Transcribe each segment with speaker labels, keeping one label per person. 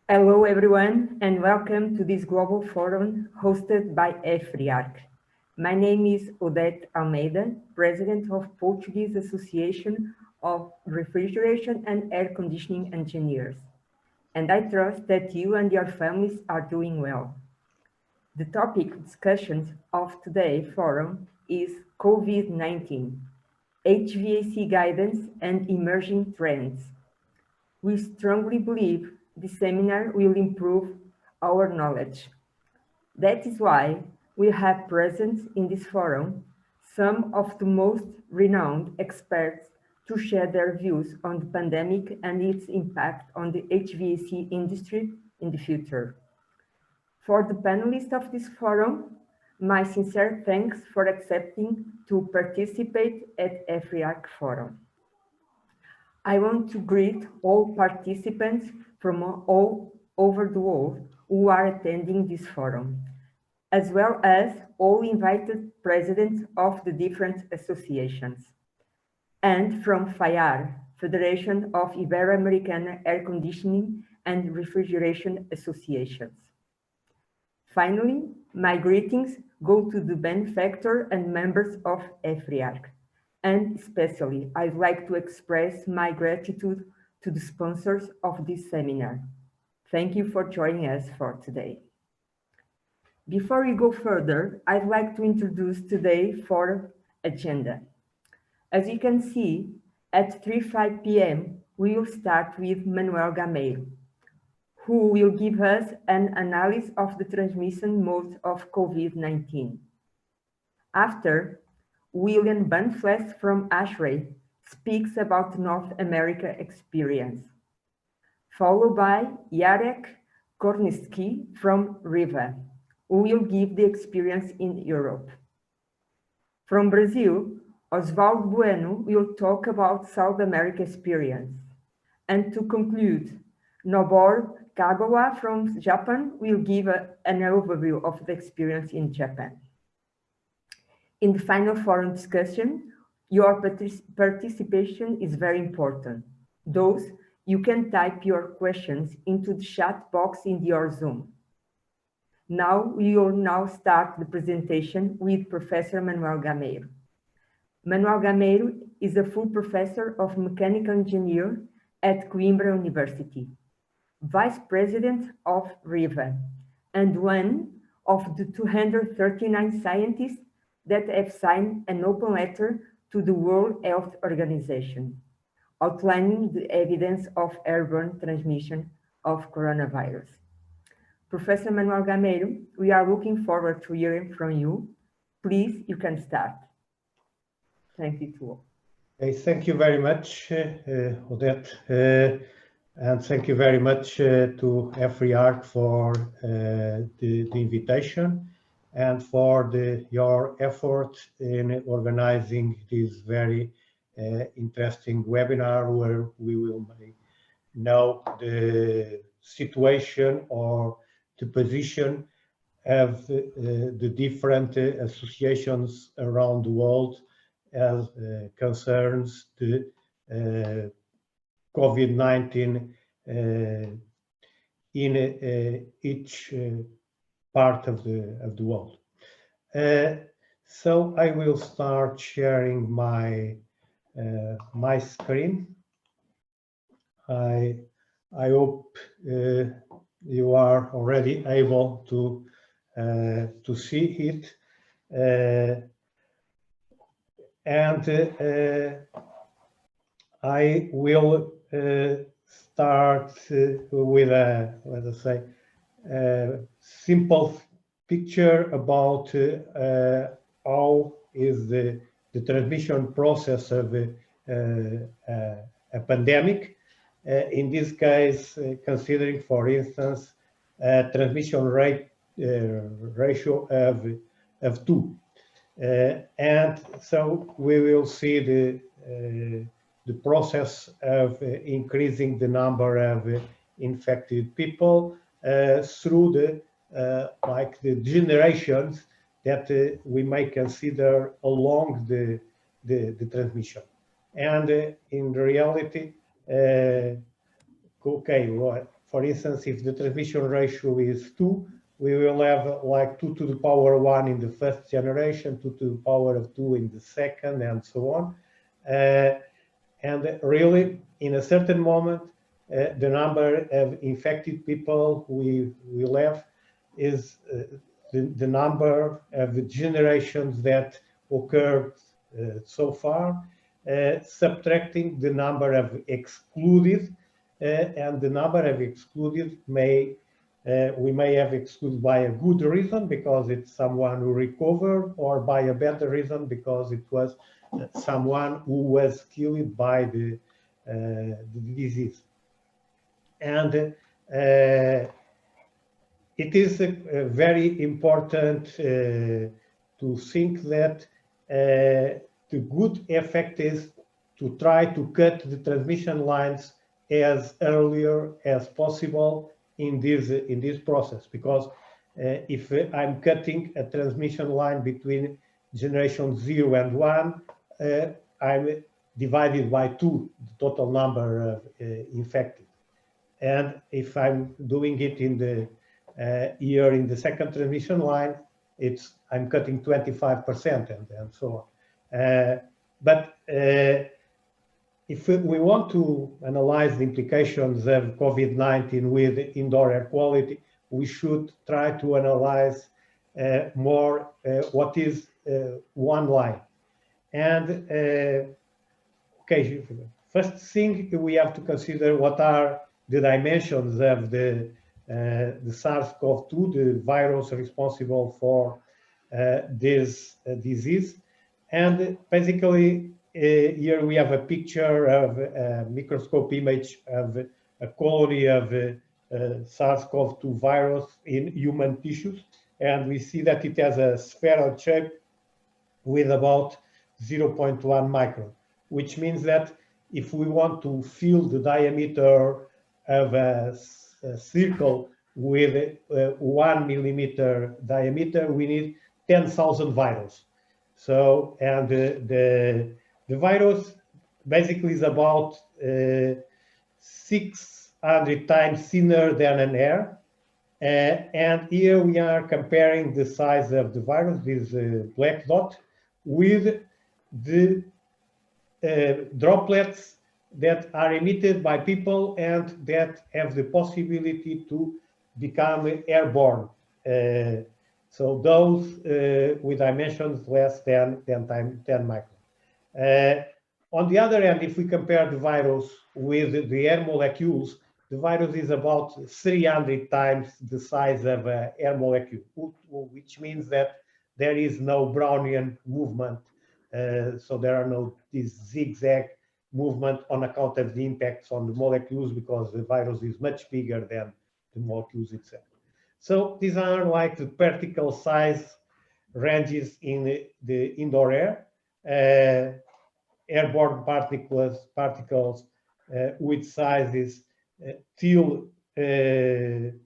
Speaker 1: Hello everyone and welcome to this global forum hosted by EFRIARC. My name is Odete Almeida, President of Portuguese Association of Refrigeration and Air Conditioning Engineers, and I trust that you and your families are doing well. The topic discussion of today's forum is COVID-19, HVAC guidance and emerging trends. We strongly believe this seminar will improve our knowledge. That is why we have present in this forum some of the most renowned experts to share their views on the pandemic and its impact on the HVAC industry in the future. For the panelists of this forum, my sincere thanks for accepting to participate at EFRIARC Forum. I want to greet all participants from all over the world who are attending this forum, as well as all invited presidents of the different associations, and from FAIAR, Federation of Ibero-American Air Conditioning and Refrigeration Associations. Finally, my greetings go to the benefactor and members of EFRIARC. And especially, I'd like to express my gratitude to the sponsors of this seminar. Thank you for joining us for today. Before we go further, I'd like to introduce today's forum agenda. As you can see, at 3:05 p.m., we will start with Manuel Gameiro, who will give us an analysis of the transmission modes of COVID-19. After, William Bunfless from ASHRAE speaks about North America experience, followed by Jarek Kornicki from RIVA, who will give the experience in Europe. From Brazil, Osvaldo Bueno will talk about South America experience. And to conclude, Noboru Kagawa from Japan will give an overview of the experience in Japan. In the final forum discussion, your participation is very important. Thus, you can type your questions into the chat box in your Zoom. Now, we will start the presentation with Professor Manuel Gameiro. Manuel Gameiro is a full professor of mechanical engineer at Coimbra University, Vice President of RIVA, and one of the 239 scientists that have signed an open letter to the World Health Organization, outlining the evidence of airborne transmission of coronavirus. Professor Manuel Gameiro, we are looking forward to hearing from you. Please, you can start. Thank you to all.
Speaker 2: Okay, thank you very much, Odette, and thank you very much to EFRIARC for the invitation and for your effort in organizing this very interesting webinar where we will know the situation or the position of the different associations around the world as concerns the COVID-19 in each part of the world. So I will start sharing my my screen. I hope you are already able to see it, and I will start with a, let us say, simple picture about how is the transmission process of a pandemic. In this case, considering, for instance, a transmission rate ratio of 2. And so we will see the process of increasing the number of infected people through the generations that we may consider along the transmission. And in reality, okay, well, for instance, if the transmission ratio is 2, we will have like 2 to the power 1 in the first generation, 2 to the power of 2 in the second, and so on. And really, in a certain moment, the number of infected people we will have is the number of the generations that occurred so far, subtracting the number of excluded, and the number of excluded we may have excluded by a good reason because it's someone who recovered, or by a better reason because it was someone who was killed by the disease. And it is very important to think that the good effect is to try to cut the transmission lines as earlier as possible in this process, because if I'm cutting a transmission line between generation 0 and 1, I'm divided by 2 the total number of infected. And if I'm doing it in the here in the second transmission line, I'm cutting 25% and so on. But if we want to analyze the implications of COVID-19 with indoor air quality, we should try to analyze more what is one line. And okay, first thing we have to consider what are the dimensions of the SARS-CoV-2, the virus responsible for this disease. And basically, here we have a picture of a microscope image of a colony of SARS-CoV-2 virus in human tissues. And we see that it has a spheroid shape with about 0.1 micron, which means that if we want to fill the diameter of a circle with 1 millimeter diameter, we need 10,000 virus. So, and the virus basically is about 600 times thinner than an air. And here we are comparing the size of the virus, this black dot, with the droplets that are emitted by people and that have the possibility to become airborne. So those with dimensions less than 10 micron. On the other hand, if we compare the virus with the air molecules, the virus is about 300 times the size of an air molecule, which means that there is no Brownian movement. So there are no this zigzag movement on account of the impacts on the molecules, because the virus is much bigger than the molecules itself. So these are like the particle size ranges in the indoor air. Airborne particles with sizes till 10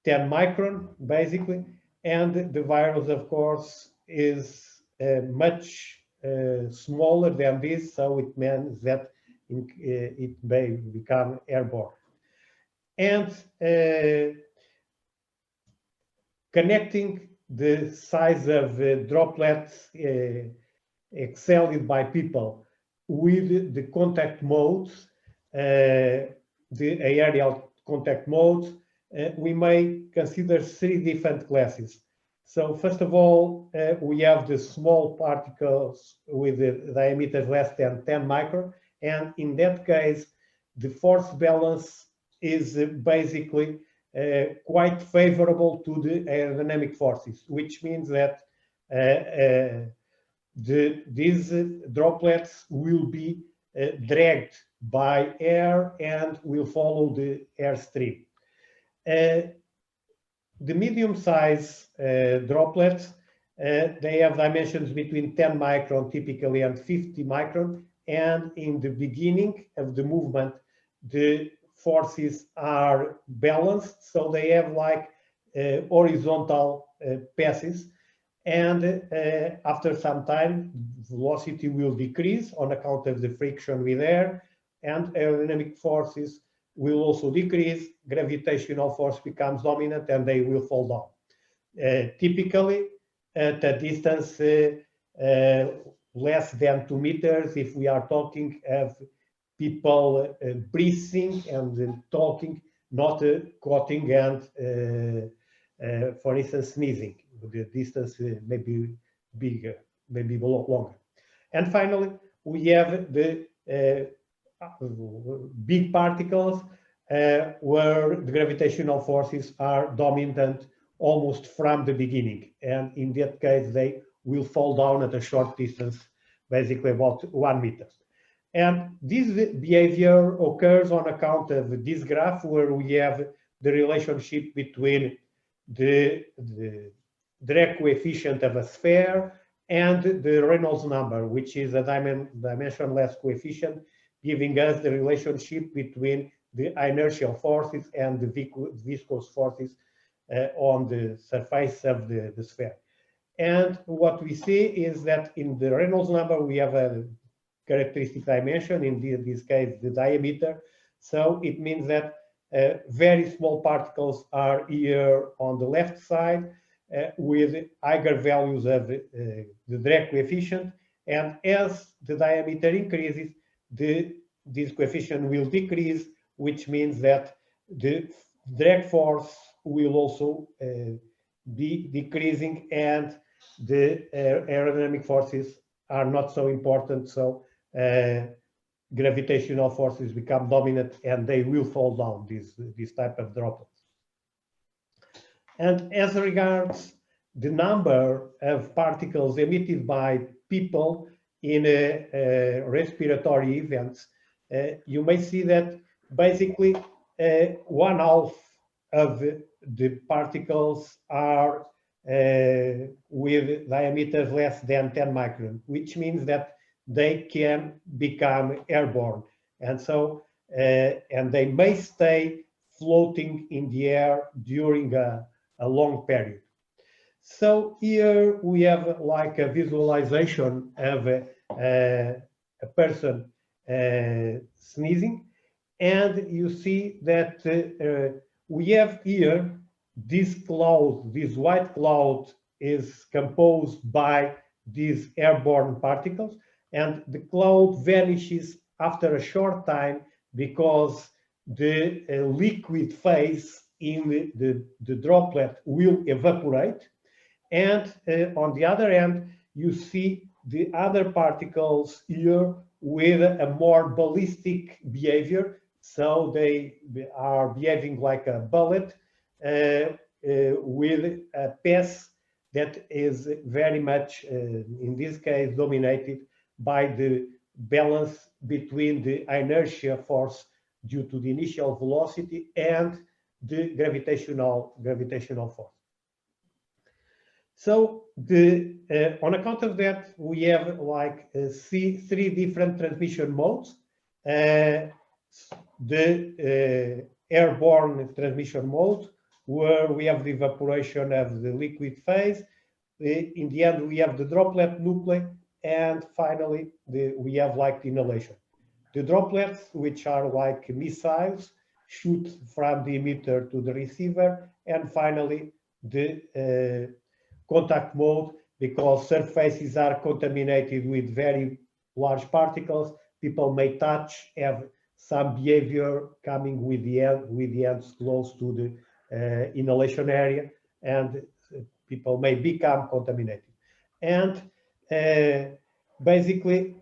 Speaker 2: micron, basically. And the virus, of course, is much smaller than this, so it means that it may become airborne. And connecting the size of droplets exhaled by people with the contact modes, the aerial contact modes, we may consider 3 different classes. So first of all, we have the small particles with the diameter less than 10 micron. And in that case, the force balance is basically quite favorable to the aerodynamic forces, which means that these droplets will be dragged by air and will follow the airstream. The medium-size droplets, they have dimensions between 10 micron typically and 50 micron. And in the beginning of the movement, the forces are balanced, so they have like horizontal passes. And after some time, velocity will decrease on account of the friction with air, and aerodynamic forces will also decrease, gravitational force becomes dominant, and they will fall down. Typically, at a distance less than 2 meters, if we are talking of people breathing and talking, not coughing and, for instance, sneezing. The distance may be bigger, maybe longer. And finally, we have the big particles where the gravitational forces are dominant almost from the beginning. And in that case, they will fall down at a short distance, basically about 1 meter. And this behavior occurs on account of this graph where we have the relationship between the drag coefficient of a sphere and the Reynolds number, which is a dimensionless coefficient, giving us the relationship between the inertial forces and the viscous forces on the surface of the sphere. And what we see is that in the Reynolds number, we have a characteristic dimension, in this case, the diameter. So it means that very small particles are here on the left side with higher values of the drag coefficient. And as the diameter increases, this coefficient will decrease, which means that the drag force will also be decreasing, and the aerodynamic forces are not so important. So gravitational forces become dominant and they will fall down, this type of droplets. And as regards the number of particles emitted by people in respiratory events, you may see that basically 1/2 of the particles are with diameters less than 10 microns, which means that they can become airborne. And so, and they may stay floating in the air during a long period. So here we have like a visualization of a person sneezing, and you see that we have here this cloud, this white cloud is composed by these airborne particles, and the cloud vanishes after a short time because the liquid phase in the droplet will evaporate. And on the other hand, you see the other particles here with a more ballistic behavior. So they are behaving like a bullet with a path that is very much, in this case, dominated by the balance between the inertia force due to the initial velocity and the gravitational force. So on account of that, we have like three different transmission modes. The airborne transmission mode, where we have the evaporation of the liquid phase. In the end, we have the droplet nuclei, and finally, we have like the inhalation. The droplets, which are like missiles, shoot from the emitter to the receiver, and finally, the contact mode, because surfaces are contaminated with very large particles. People may touch, have some behavior coming with the ends close to the inhalation area, and people may become contaminated. And basically,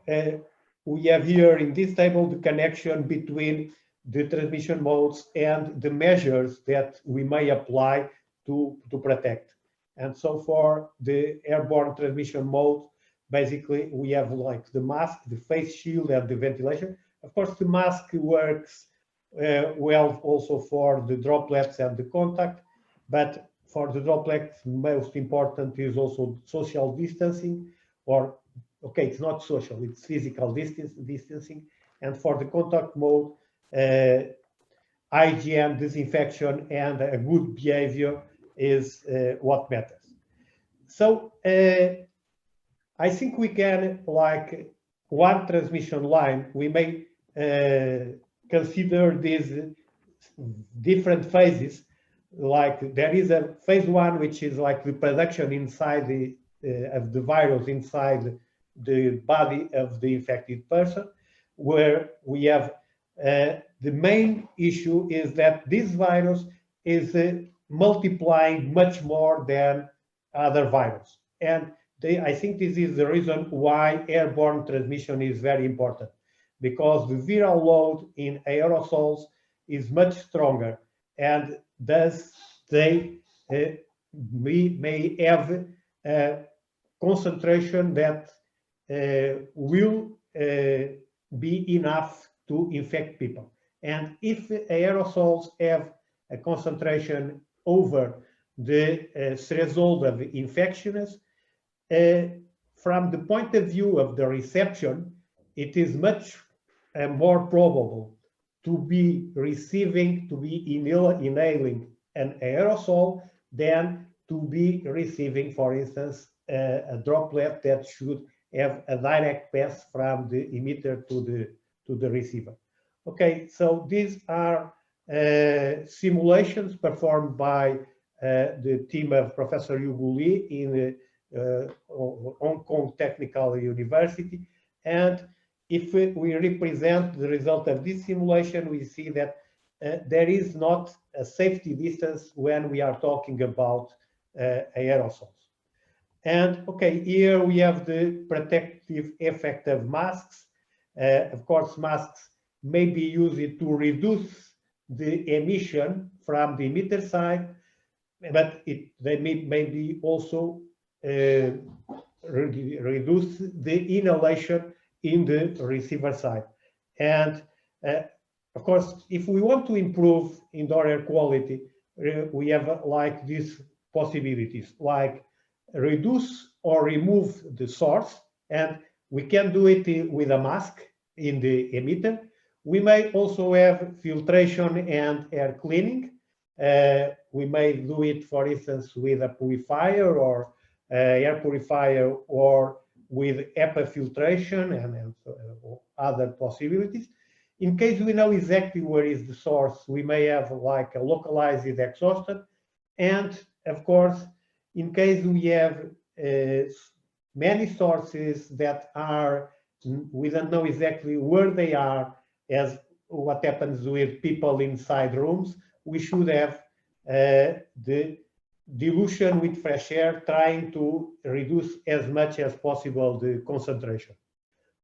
Speaker 2: we have here in this table the connection between the transmission modes and the measures that we may apply to protect. And so for the airborne transmission mode, basically we have like the mask, the face shield, and the ventilation. Of course, the mask works well also for the droplets and the contact, but for the droplets, most important is also social distancing, or okay, it's not social, it's physical distancing. And for the contact mode, hygiene, disinfection, and a good behavior is what matters. So I think we can, like one transmission line, we may consider this different phases. Like there is a phase 1, which is like the production inside of the virus inside the body of the infected person, where we have the main issue is that this virus is multiplying much more than other viruses. And I think this is the reason why airborne transmission is very important, because the viral load in aerosols is much stronger, and thus they may have a concentration that will be enough to infect people. And if aerosols have a concentration over the threshold of infectiousness, from the point of view of the reception, it is much more probable to be receiving, to be inhaling an aerosol than to be receiving, for instance, a droplet that should have a direct pass from the emitter to the receiver. Okay, so these are simulations performed by the team of Professor Hugo Lee in Hong Kong Technical University. And if we represent the result of this simulation, we see that there is not a safety distance when we are talking about aerosols. And okay, here we have the protective effect of masks. Of course, masks may be used to reduce the emission from the emitter side, but they may be also reduce the inhalation in the receiver side. And of course, if we want to improve indoor air quality, we have like these possibilities, like reduce or remove the source, and we can do it with a mask in the emitter. We may also have filtration and air cleaning. We may do it, for instance, with a purifier or air purifier, or with HEPA filtration and other possibilities. In case we know exactly where is the source, we may have like a localized exhaustion. And of course, in case we have many sources that are, we don't know exactly where they are, as what happens with people inside rooms, we should have the dilution with fresh air, trying to reduce as much as possible the concentration.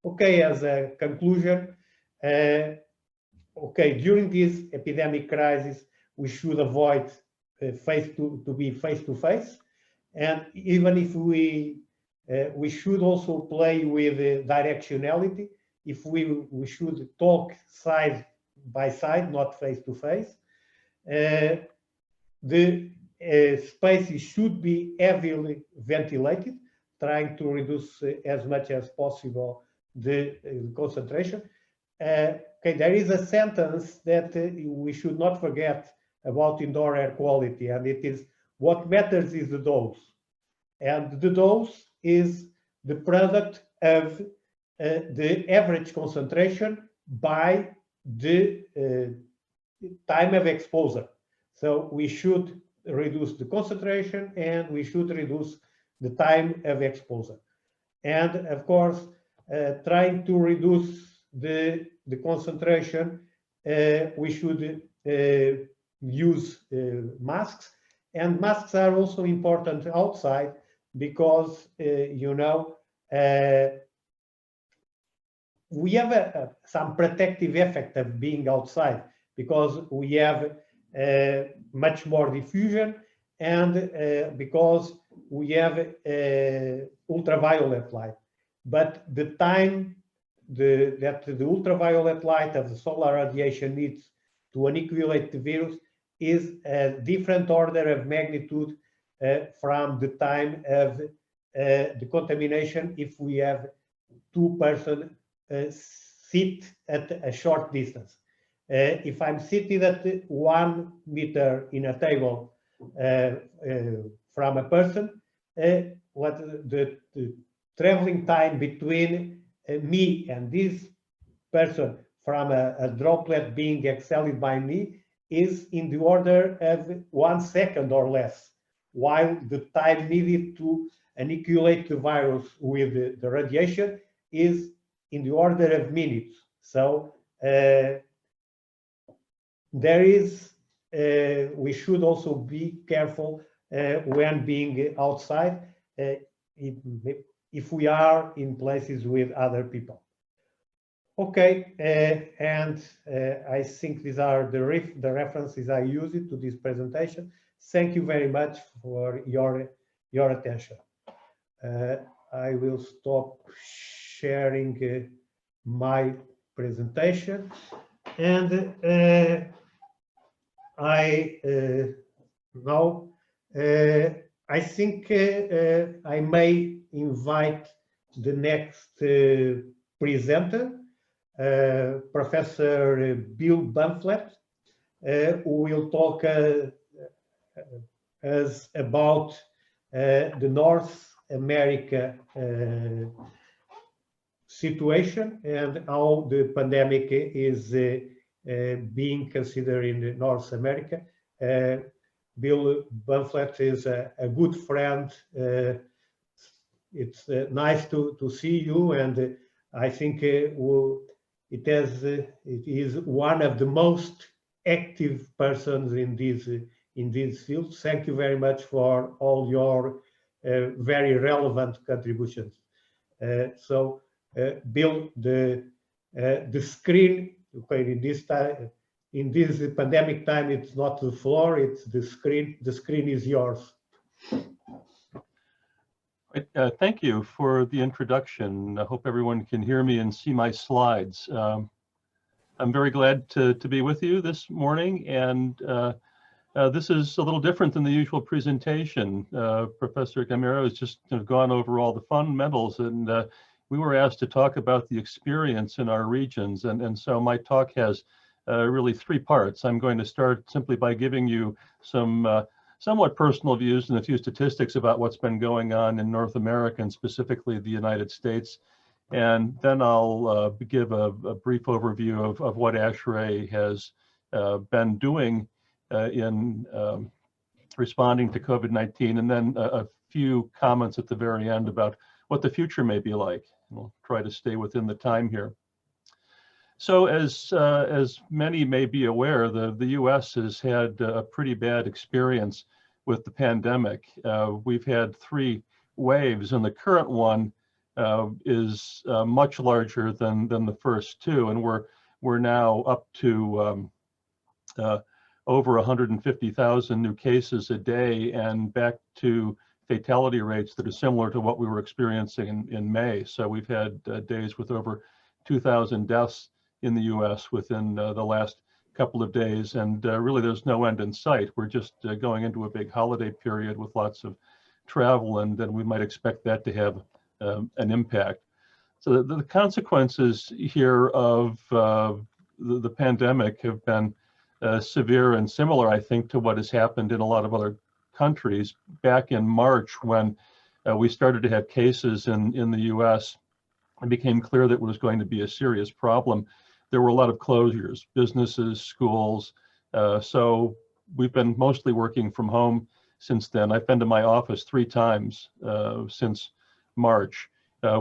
Speaker 2: Okay, as a conclusion, okay, during this epidemic crisis, we should avoid to be face-to-face. And even if we should also play with directionality, if we should talk side by side, not face-to-face. The spaces should be heavily ventilated, trying to reduce as much as possible the concentration. Okay, there is a sentence that we should not forget about indoor air quality, and it is, what matters is the dose. And the dose is the product of the average concentration by the time of exposure. So we should reduce the concentration and we should reduce the time of exposure. And of course, trying to reduce the concentration, we should use masks. And masks are also important outside because, you know, we have some protective effect of being outside because we have much more diffusion, and because we have ultraviolet light. But the time that the ultraviolet light of the solar radiation needs to inoculate the virus is a different order of magnitude from the time of the contamination if we have two persons sit at a short distance. If I'm sitting at 1 meter in a table from a person, what the traveling time between me and this person from a droplet being exhaled by me is in the order of 1 second or less, while the time needed to inoculate the virus with the radiation is in the order of minutes. So we should also be careful when being outside if we are in places with other people. Okay, and I think these are the references I used to this presentation. Thank you very much for your attention. I will stop sharing my presentation, and I think I may invite the next presenter, Professor Bill Bumflet, who will talk us about the North America situation and how the pandemic is being considered in North America. Bill Bumflet is a good friend. It's nice to see you, and I think it is one of the most active persons in this field. Thank you very much for all your very relevant contributions. So, Bill, the screen. Okay, in this pandemic time, it's not the floor; it's the screen. The screen is yours.
Speaker 3: Thank you for the introduction. I hope everyone can hear me and see my slides. I'm very glad to be with you this morning, and this is a little different than the usual presentation. Professor Gamero has just gone over all the fundamentals, and we were asked to talk about the experience in our regions, and so my talk has really 3 parts. I'm going to start simply by giving you some somewhat personal views and a few statistics about what's been going on in North America and specifically the United States. And then I'll give a brief overview of what ASHRAE has been doing in responding to COVID-19, and then a few comments at the very end about what the future may be like. And we'll try to stay within the time here. So as many may be aware, the US has had a pretty bad experience with the pandemic. We've had 3 waves, and the current one is much larger than the first 2, and we're now up to over 150,000 new cases a day and back to fatality rates that are similar to what we were experiencing in May. So we've had days with over 2,000 deaths in the US within the last couple of days, and really there's no end in sight. We're just going into a big holiday period with lots of travel, and then we might expect that to have an impact. So the consequences here of the pandemic have been severe and similar, I think, to what has happened in a lot of other countries. Back in March, when we started to have cases in the US, it became clear that it was going to be a serious problem. There were a lot of closures, businesses, schools. So we've been mostly working from home since then. I've been to my office 3 times since March.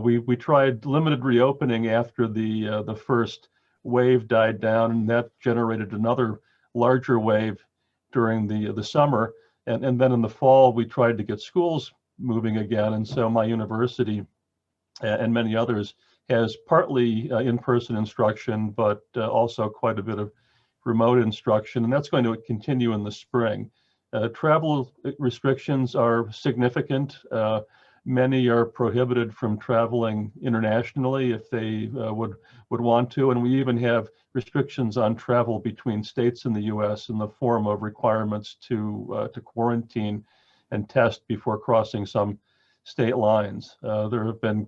Speaker 3: We tried limited reopening after the first wave died down, and that generated another larger wave during the summer. And then in the fall, we tried to get schools moving again. And so my university and many others has partly in-person instruction, but also quite a bit of remote instruction, and that's going to continue in the spring. Travel restrictions are significant. Many are prohibited from traveling internationally if they would want to, and we even have restrictions on travel between states in the US in the form of requirements to quarantine and test before crossing some state lines. There have been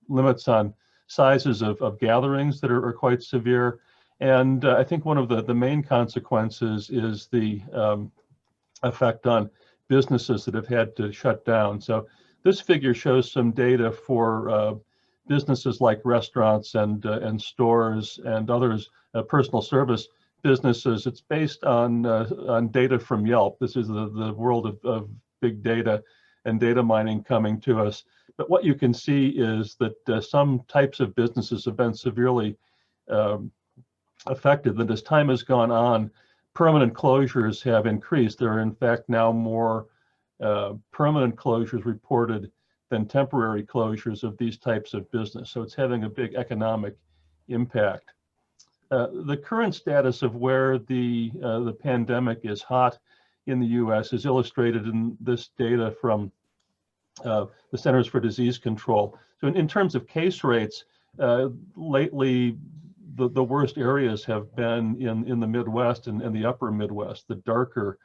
Speaker 3: limits on sizes of gatherings that are quite severe. And I think one of the main consequences is the effect on businesses that have had to shut down. So this figure shows some data for businesses like restaurants and stores and others, personal service businesses. It's based on data from Yelp. This is the world of big data and data mining coming to us. But what you can see is that some types of businesses have been severely affected. That as time has gone on, permanent closures have increased. There are in fact now more permanent closures reported than temporary closures of these types of business. So it's having a big economic impact. The current status of where the pandemic is hot in the US is illustrated in this data from the Centers for Disease Control. So in terms of case rates, lately the worst areas have been in the Midwest and the upper Midwest, the darker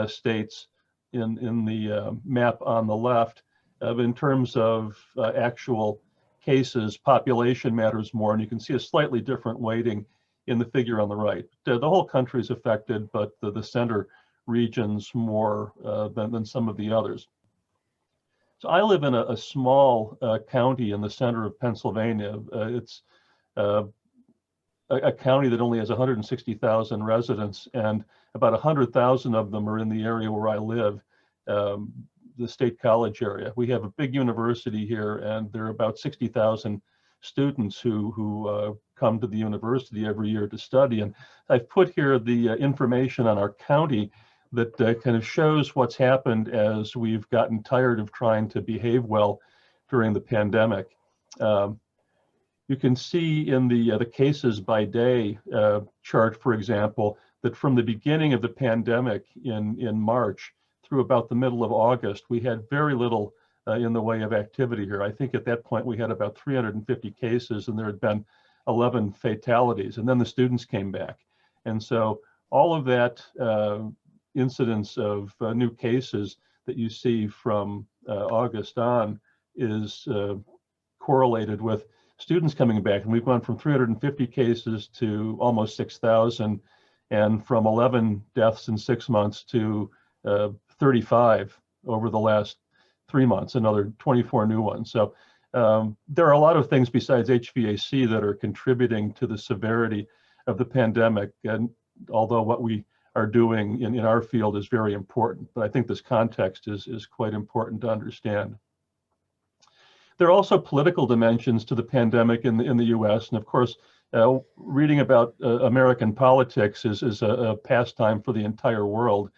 Speaker 3: states in the map on the left. In terms of actual cases, population matters more, and you can see a slightly different weighting in the figure on the right. The whole country is affected, but the center regions more than some of the others. So I live in a small county in the center of Pennsylvania. It's a county that only has 160,000 residents, and about 100,000 of them are in the area where I live, the State College area. We have a big university here, and there are about 60,000 students who come to the university every year to study. And I've put here the information on our county that kind of shows what's happened as we've gotten tired of trying to behave well during the pandemic. You can see in the cases by day chart, for example, that from the beginning of the pandemic in March through about the middle of August, we had very little in the way of activity here. I think at that point we had about 350 cases and there had been 11 fatalities, and then the students came back. And so all of that incidence of new cases that you see from August on is correlated with students coming back. And we've gone from 350 cases to almost 6,000, and from 11 deaths in 6 months to 35 over the last 3 months, another 24 new ones. So there are a lot of things besides HVAC that are contributing to the severity of the pandemic. And although what we are doing in our field is very important, but I think this context is quite important to understand. There are also political dimensions to the pandemic in the US, and of course, reading about American politics is a pastime for the entire world.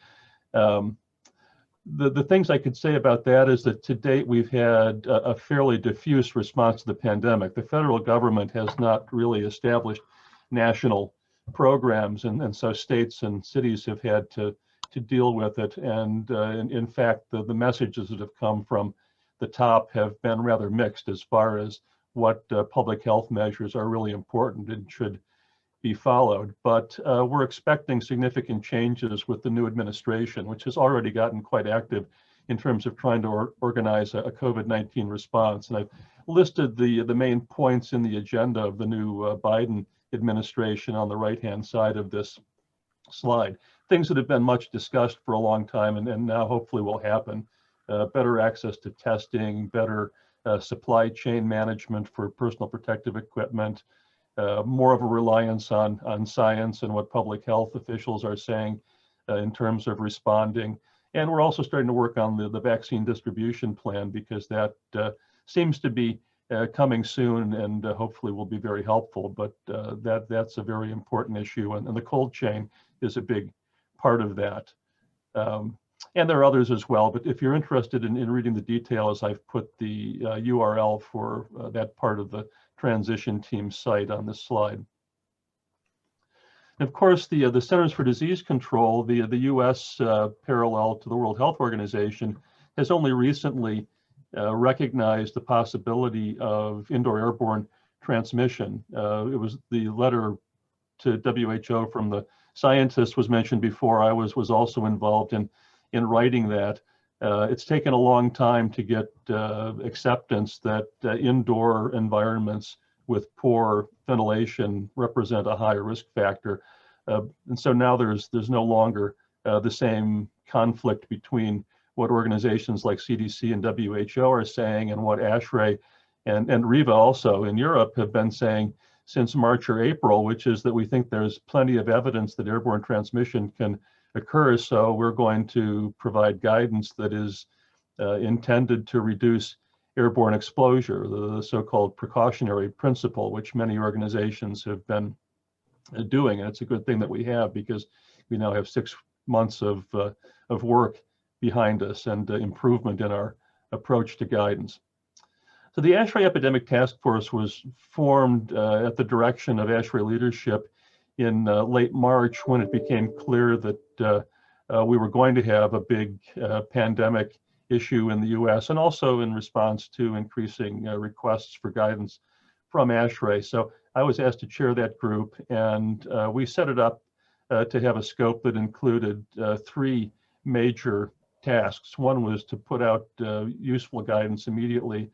Speaker 3: The things I could say about that is that to date we've had a fairly diffuse response to the pandemic. The federal government has not really established national programs, and so states and cities have had to deal with it. And in fact, the messages that have come from the top have been rather mixed as far as what public health measures are really important and should be followed. But we're expecting significant changes with the new administration, which has already gotten quite active in terms of trying to organize a COVID-19 response. And I've listed the main points in the agenda of the new Biden administration on the right-hand side of this slide. Things that have been much discussed for a long time and now hopefully will happen. Better access to testing, better supply chain management for personal protective equipment, more of a reliance on science and what public health officials are saying in terms of responding. And we're also starting to work on the vaccine distribution plan, because that seems to be coming soon and hopefully will be very helpful. But that's a very important issue, and the cold chain is a big part of that. And there are others as well, but if you're interested in reading the details, I've put the URL for that part of the transition team site on this slide. And of course, the Centers for Disease Control, the US parallel to the World Health Organization, has only recently recognized the possibility of indoor airborne transmission. It was the letter to WHO from the scientists was mentioned before. I was also involved in writing that. It's taken a long time to get acceptance that indoor environments with poor ventilation represent a high risk factor. And so now there's no longer the same conflict between what organizations like CDC and WHO are saying and what ASHRAE and RIVA also in Europe have been saying, since March or April, which is that we think there's plenty of evidence that airborne transmission can occur. So we're going to provide guidance that is intended to reduce airborne exposure, the so-called precautionary principle, which many organizations have been doing. And it's a good thing that we have, because we now have 6 months of work behind us and improvement in our approach to guidance. So the ASHRAE Epidemic Task Force was formed at the direction of ASHRAE leadership in late March, when it became clear that we were going to have a big pandemic issue in the US, and also in response to increasing requests for guidance from ASHRAE. So I was asked to chair that group, and we set it up to have a scope that included 3 major tasks. One was to put out useful guidance immediately,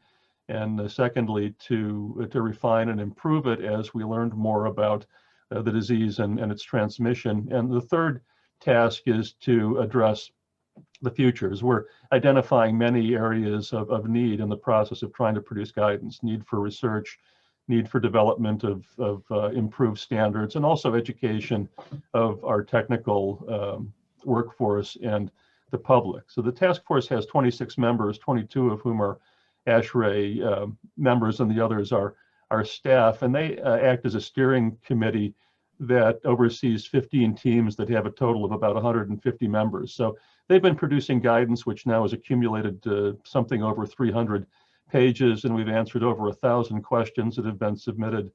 Speaker 3: and secondly, to refine and improve it as we learned more about the disease and its transmission. And the third task is to address the futures. We're identifying many areas of need in the process of trying to produce guidance: need for research, need for development of improved standards, and also education of our technical workforce and the public. So the task force has 26 members, 22 of whom are ASHRAE members, and the others are staff, and they act as a steering committee that oversees 15 teams that have a total of about 150 members. So they've been producing guidance, which now has accumulated to something over 300 pages, and we've answered over 1,000 questions that have been submitted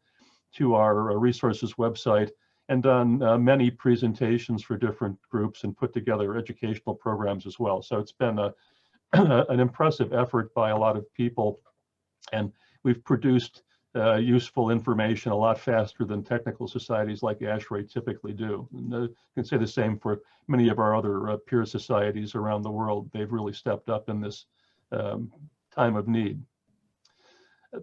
Speaker 3: to our resources website, and done many presentations for different groups and put together educational programs as well. So it's been an impressive effort by a lot of people, and we've produced useful information a lot faster than technical societies like ASHRAE typically do. And you can say the same for many of our other peer societies around the world. They've really stepped up in this time of need.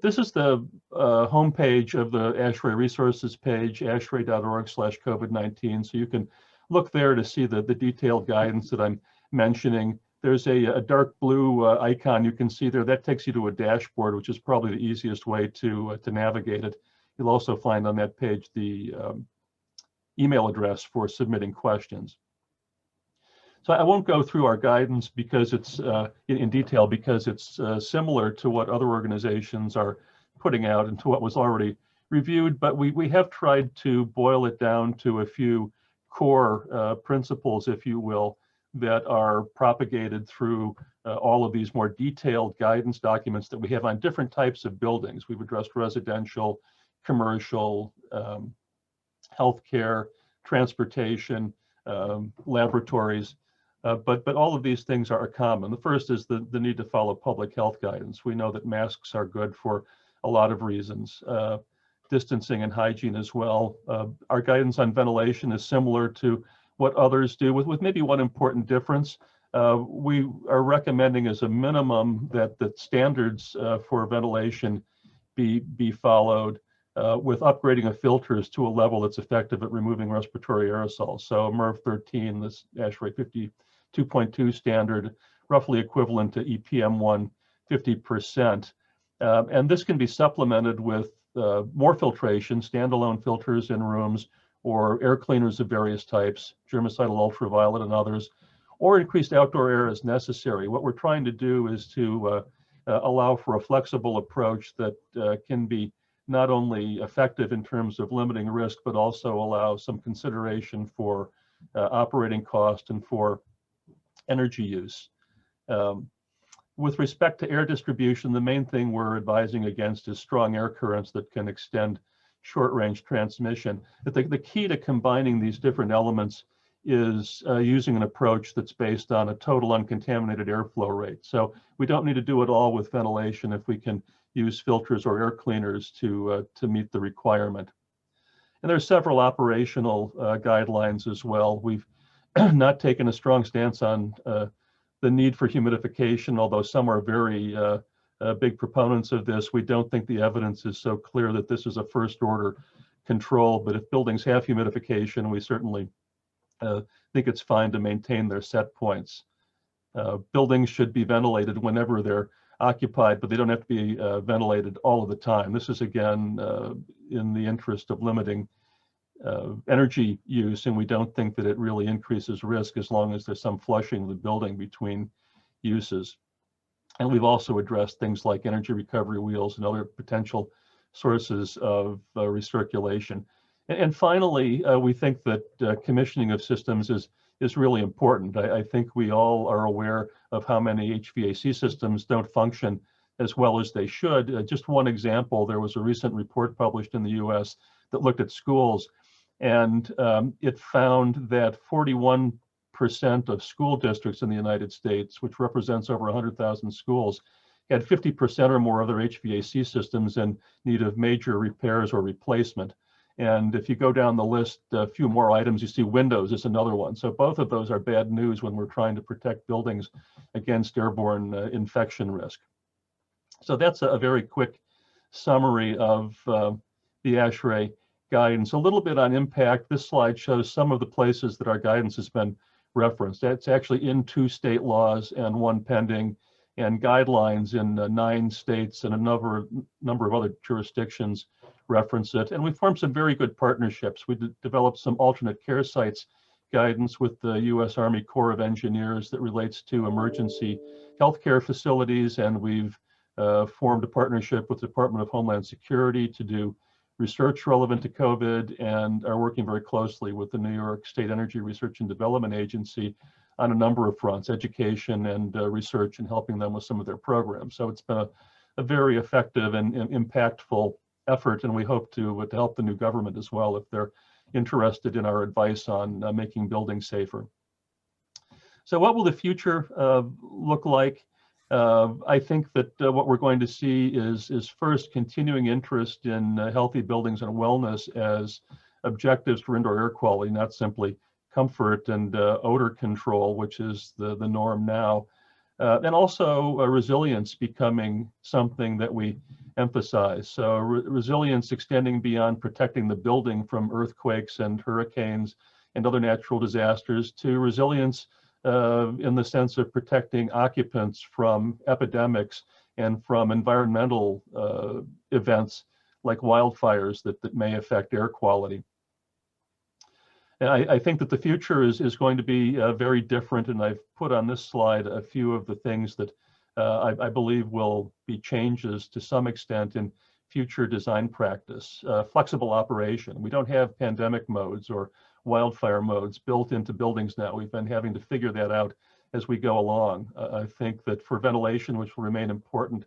Speaker 3: This is the homepage of the ASHRAE resources page, ashrae.org/COVID-19. So you can look there to see the detailed guidance that I'm mentioning. There's a dark blue icon you can see there. That takes you to a dashboard, which is probably the easiest way to navigate it. You'll also find on that page the email address for submitting questions. So I won't go through our guidance because it's in detail, because it's similar to what other organizations are putting out and to what was already reviewed, but we have tried to boil it down to a few core principles, if you will, that are propagated through all of these more detailed guidance documents that we have on different types of buildings. We've addressed residential, commercial, healthcare, transportation, laboratories, but all of these things are common. The first is the need to follow public health guidance. We know that masks are good for a lot of reasons, distancing and hygiene as well. Our guidance on ventilation is similar to what others do, with maybe one important difference. We are recommending as a minimum that standards for ventilation be followed, with upgrading of filters to a level that's effective at removing respiratory aerosols. So MERV 13, this ASHRAE 52.2 standard, roughly equivalent to EPM1 50%. And this can be supplemented with more filtration, standalone filters in rooms, or air cleaners of various types, germicidal ultraviolet and others, or increased outdoor air as necessary. What we're trying to do is to allow for a flexible approach that can be not only effective in terms of limiting risk, but also allow some consideration for operating cost and for energy use. With respect to air distribution, the main thing we're advising against is strong air currents that can extend short-range transmission. The key to combining these different elements is using an approach that's based on a total uncontaminated airflow rate. So we don't need to do it all with ventilation if we can use filters or air cleaners to meet the requirement. And there's several operational guidelines as well. We've not taken a strong stance on the need for humidification, although some are very big proponents of this. We don't think the evidence is so clear that this is a first order control, but if buildings have humidification, we certainly think it's fine to maintain their set points. Buildings should be ventilated whenever they're occupied, but they don't have to be ventilated all of the time. This is, again, in the interest of limiting energy use, and we don't think that it really increases risk as long as there's some flushing of the building between uses. And we've also addressed things like energy recovery wheels and other potential sources of recirculation. And finally, we think that commissioning of systems is really important. I think we all are aware of how many HVAC systems don't function as well as they should. Just one example, there was a recent report published in the US that looked at schools, and it found that 41% of school districts in the United States, which represents over 100,000 schools, had 50% or more of their HVAC systems in need of major repairs or replacement. And if you go down the list, a few more items, you see windows is another one. So both of those are bad news when we're trying to protect buildings against airborne infection risk. So that's a very quick summary of the ASHRAE guidance. A little bit on impact. This slide shows some of the places that our guidance has been referenced. That's actually in 2 state laws and 1 pending, and guidelines in 9 states and a number of other jurisdictions reference it. And we formed some very good partnerships. We developed some alternate care sites guidance with the U.S. Army Corps of Engineers that relates to emergency healthcare facilities, and we've formed a partnership with the Department of Homeland Security to do research relevant to COVID, and are working very closely with the New York State Energy Research and Development Agency on a number of fronts, education and research, and helping them with some of their programs. So it's been a very effective and impactful effort, and we hope to help the new government as well if they're interested in our advice on making buildings safer. So what will the future look like? I think that what we're going to see is first continuing interest in healthy buildings and wellness as objectives for indoor air quality, not simply comfort and odor control, which is the norm now. And also resilience becoming something that we emphasize. So resilience extending beyond protecting the building from earthquakes and hurricanes and other natural disasters to resilience in the sense of protecting occupants from epidemics and from environmental events like wildfires that may affect air quality. And I think that the future is going to be very different, and I've put on this slide a few of the things that I believe will be changes to some extent in future design practice. Flexible operation. We don't have pandemic modes or wildfire modes built into buildings now. We've been having to figure that out as we go along. I think that for ventilation, which will remain important,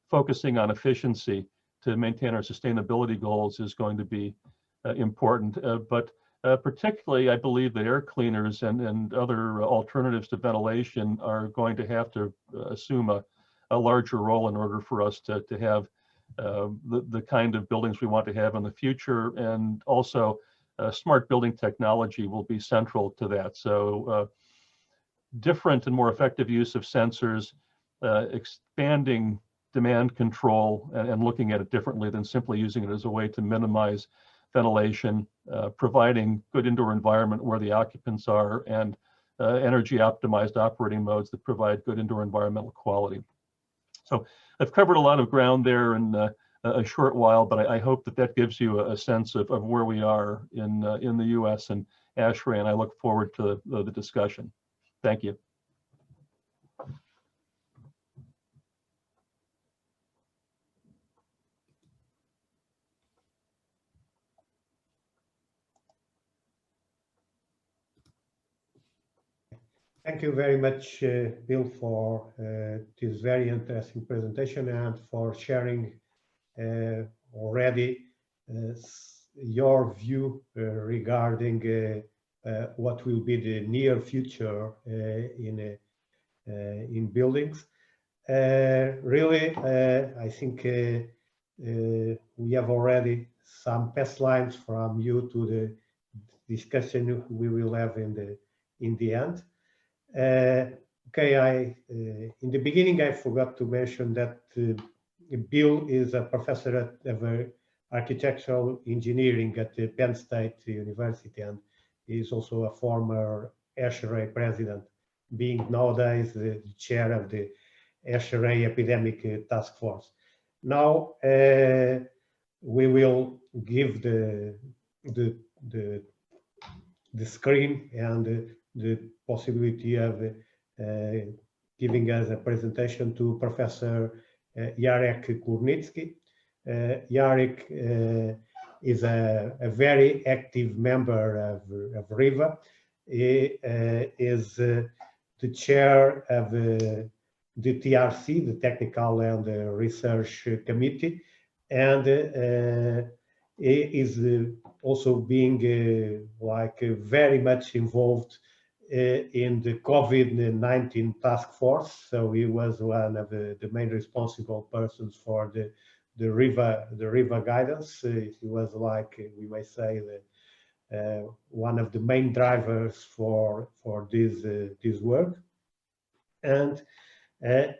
Speaker 3: focusing on efficiency to maintain our sustainability goals is going to be important. But particularly, I believe that air cleaners and other alternatives to ventilation are going to have to assume a larger role in order for us to have the kind of buildings we want to have in the future. And also, smart building technology will be central to that. So different and more effective use of sensors, expanding demand control and looking at it differently than simply using it as a way to minimize ventilation, providing good indoor environment where the occupants are, and energy optimized operating modes that provide good indoor environmental quality. So I've covered a lot of ground there in a short while, but I hope that gives you a sense of where we are in the US and ASHRAE, and I look forward to the discussion. Thank you.
Speaker 2: Thank you very much, Bill, for this very interesting presentation and for sharing already your view regarding what will be the near future in buildings. Really, I think we have already some past lines from you to the discussion we will have in the end. Okay, in the beginning I forgot to mention that Bill is a professor of architectural engineering at the Penn State University, and he is also a former ASHRAE president, being nowadays the chair of the HRA Epidemic Task Force. Now we will give the screen and the possibility of giving us a presentation to Professor Jarek Kurnitsky. Jarek is a very active member of RIVA. He is the chair of the TRC, the Technical and Research Committee, and he is also being very much involved in the COVID-19 task force. So he was one of the main responsible persons for the RIVA guidance. He was, like we may say, one of the main drivers for this work. And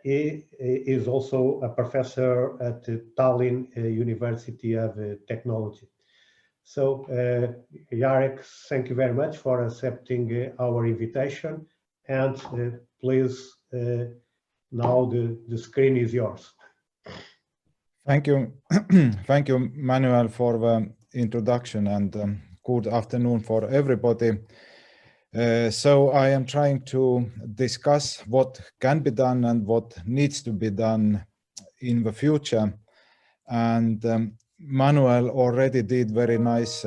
Speaker 2: he is also a professor at the Tallinn University of Technology. So, Jarek, thank you very much for accepting our invitation. And please, now the screen is yours.
Speaker 4: Thank you. Thank you, Manuel, for the introduction, and good afternoon for everybody. So I am trying to discuss what can be done and what needs to be done in the future. And Manuel already did very nice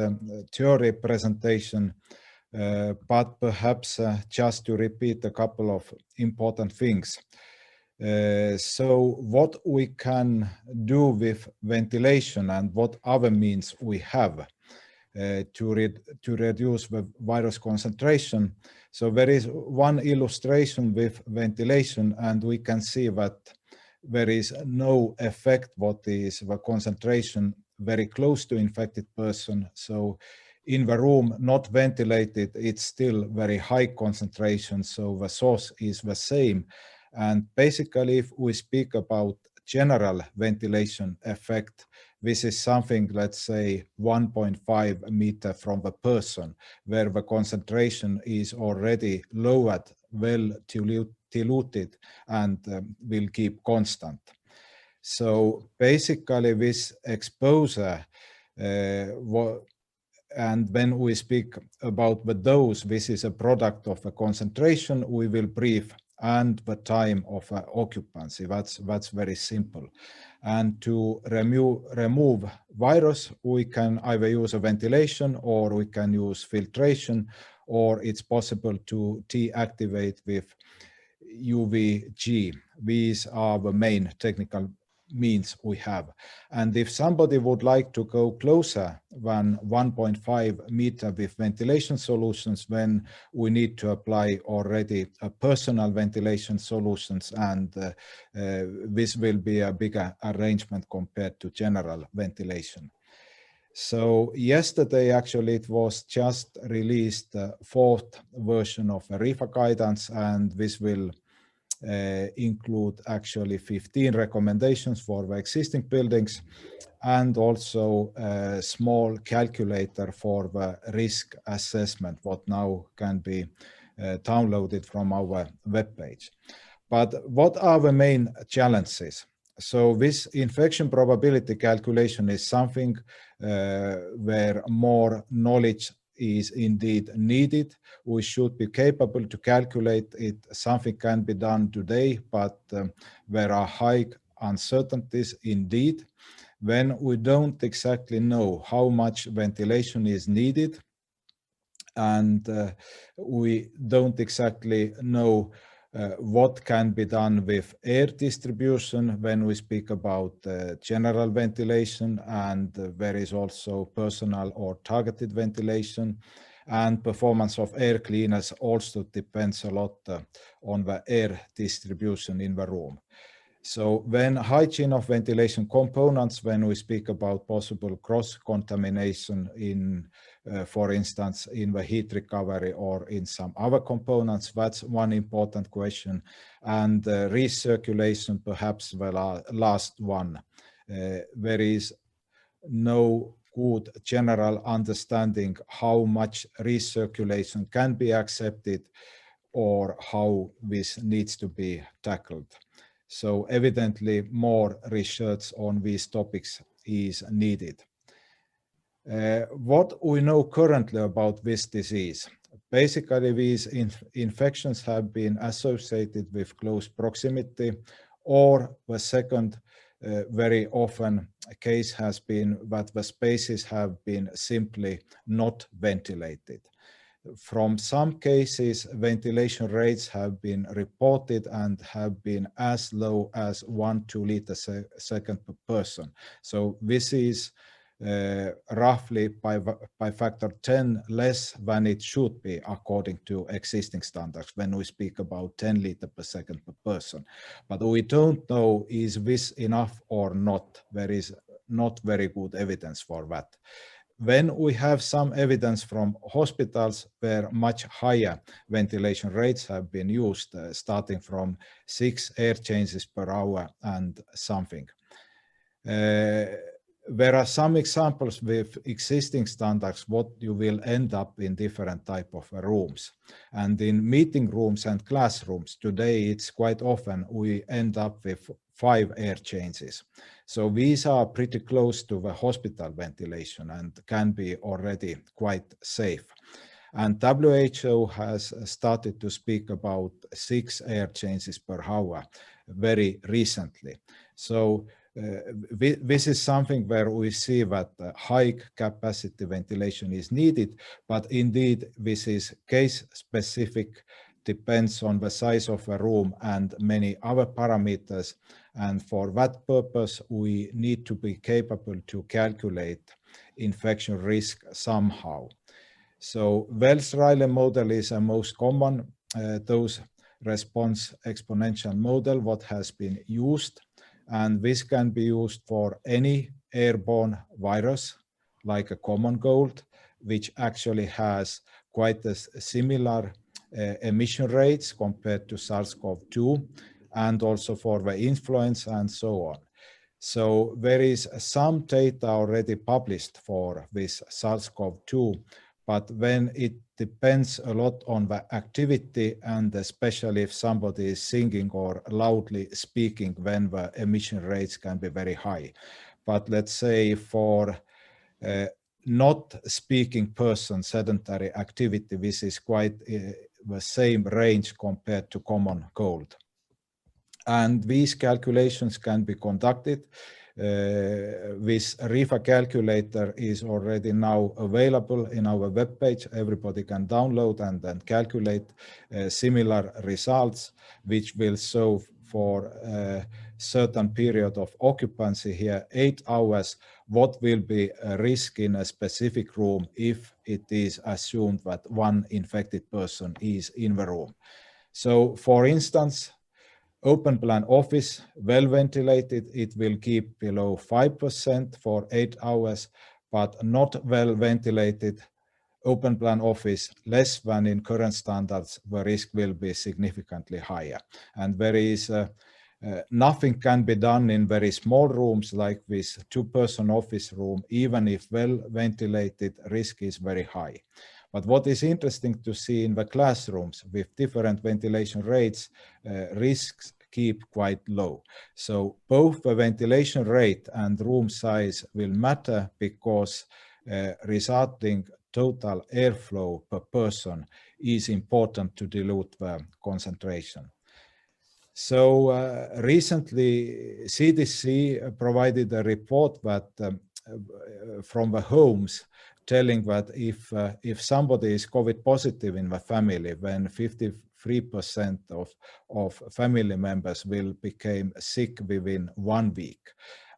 Speaker 4: theory presentation, but perhaps just to repeat a couple of important things. So what we can do with ventilation and what other means we have to reduce the virus concentration. So there is one illustration with ventilation, and we can see that there is no effect what is the concentration very close to infected person. So in the room not ventilated, it's still very high concentration, so the source is the same. And basically, if we speak about general ventilation effect, this is something, let's say, 1.5 meter from the person, where the concentration is already lowered, well diluted, and will keep constant. So basically, this exposure, and when we speak about the dose, this is a product of a concentration we will brief and the time of occupancy. That's very simple. And to remove virus, we can either use a ventilation or we can use filtration, or it's possible to deactivate with UVG. These are the main technical means we have. And if somebody would like to go closer than 1.5 meter with ventilation solutions, then we need to apply already a personal ventilation solutions, and this will be a bigger arrangement compared to general ventilation. So yesterday, actually, it was just released the 4th version of the RIVA guidance, and this will include actually 15 recommendations for the existing buildings, and also a small calculator for the risk assessment, what now can be downloaded from our webpage. But what are the main challenges? So this infection probability calculation is something where more knowledge is indeed needed. We should be capable to calculate it. Something can be done today, but there are high uncertainties indeed. When we don't exactly know how much ventilation is needed, and we don't exactly know what can be done with air distribution when we speak about general ventilation, and there is also personal or targeted ventilation, and performance of air cleaners also depends a lot on the air distribution in the room. So when hygiene of ventilation components, when we speak about possible cross-contamination in, for instance, in the heat recovery or in some other components, that's one important question. And recirculation, perhaps the last one. There is no good general understanding how much recirculation can be accepted or how this needs to be tackled. So evidently more research on these topics is needed. What we know currently about this disease? Basically, these infections have been associated with close proximity, or the second very often case has been that the spaces have been simply not ventilated. From some cases, ventilation rates have been reported and have been as low as 1-2 liters a second per person. So this is roughly by factor 10 less than it should be according to existing standards when we speak about 10 liters per second per person. But we don't know is this enough or not. There is not very good evidence for that. When we have some evidence from hospitals where much higher ventilation rates have been used, starting from 6 air changes per hour and something. There are some examples with existing standards what you will end up in different type of rooms. And in meeting rooms and classrooms today, it's quite often we end up with 5 air changes. So these are pretty close to the hospital ventilation and can be already quite safe. And WHO has started to speak about 6 air changes per hour very recently. So this is something where we see that high capacity ventilation is needed, but indeed this is case specific, depends on the size of a room and many other parameters. And for that purpose, we need to be capable to calculate infection risk somehow. So Wells-Riley model is a most common dose response exponential model what has been used. And this can be used for any airborne virus, like a common cold, which actually has quite a similar emission rates compared to SARS-CoV-2, and also for the influenza and so on. So there is some data already published for this SARS-CoV-2, but when it depends a lot on the activity, and especially if somebody is singing or loudly speaking, then the emission rates can be very high. But let's say for not speaking person, sedentary activity, this is quite the same range compared to common cold. And these calculations can be conducted. This RIFA calculator is already now available in our webpage. Everybody can download and then calculate similar results, which will show for a certain period of occupancy here, 8 hours, what will be a risk in a specific room if it is assumed that one infected person is in the room. So for instance, open plan office, well ventilated, it will keep below 5% for 8 hours, but not well ventilated open plan office, less than in current standards, the risk will be significantly higher. And there is nothing can be done in very small rooms like this 2-person office room, even if well ventilated, risk is very high. But what is interesting to see in the classrooms with different ventilation rates, risks keep quite low. So both the ventilation rate and room size will matter because resulting total airflow per person is important to dilute the concentration. So recently CDC provided a report that from the homes telling that if somebody is COVID positive in the family, then 53% of family members will become sick within 1 week.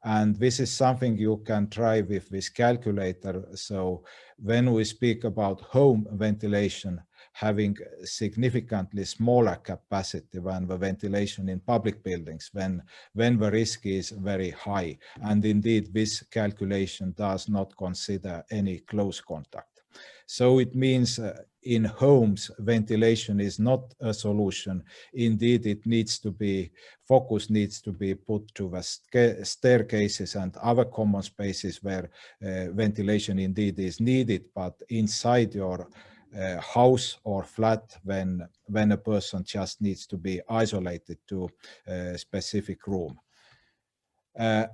Speaker 4: And this is something you can try with this calculator. So when we speak about home ventilation, having significantly smaller capacity than the ventilation in public buildings, when the risk is very high. And indeed, this calculation does not consider any close contact. So it means in homes, ventilation is not a solution. Indeed, it needs to be, focus needs to be put to the staircases and other common spaces where ventilation indeed is needed, but inside your house or flat when a person just needs to be isolated to a specific room.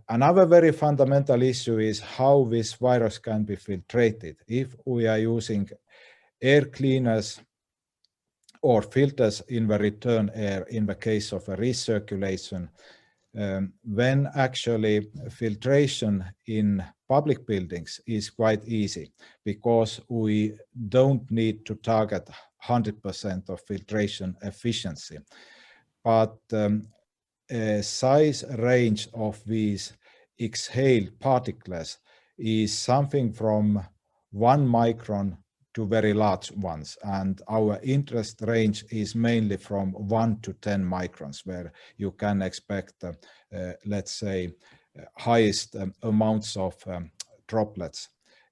Speaker 4: Another very fundamental issue is how this virus can be filtrated. If we are using air cleaners or filters in the return air in the case of a recirculation, when actually filtration in public buildings is quite easy because we don't need to target 100% of filtration efficiency. But a size range of these exhaled particles is something from 1 micron to very large ones, and our interest range is mainly from 1 to 10 microns, where you can expect, let's say, highest amounts of droplets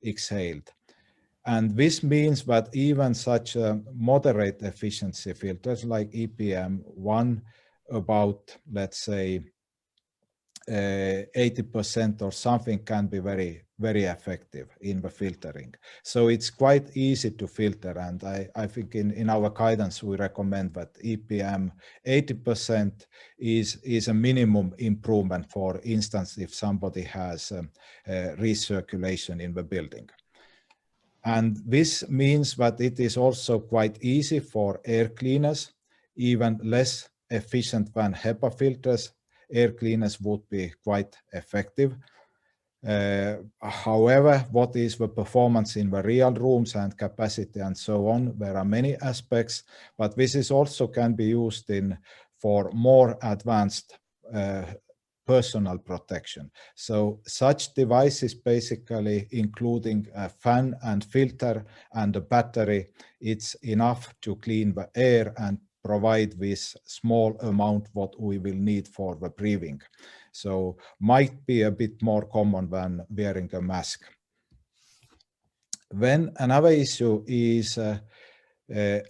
Speaker 4: exhaled. And this means that even such moderate efficiency filters like EPM1, about, let's say, 80% or something, can be very, very effective in the filtering. So it's quite easy to filter, and I think in our guidance we recommend that EPM 80% is a minimum improvement, for instance, if somebody has recirculation in the building. And this means that it is also quite easy for air cleaners, even less efficient than HEPA filters. Air cleaners would be quite effective. However, what is the performance in the real rooms and capacity and so on? There are many aspects, but this is also can be used for more advanced personal protection. So such devices, basically including a fan and filter and a battery, it's enough to clean the air and provide this small amount what we will need for the breathing. So might be a bit more common than wearing a mask. Then another issue is,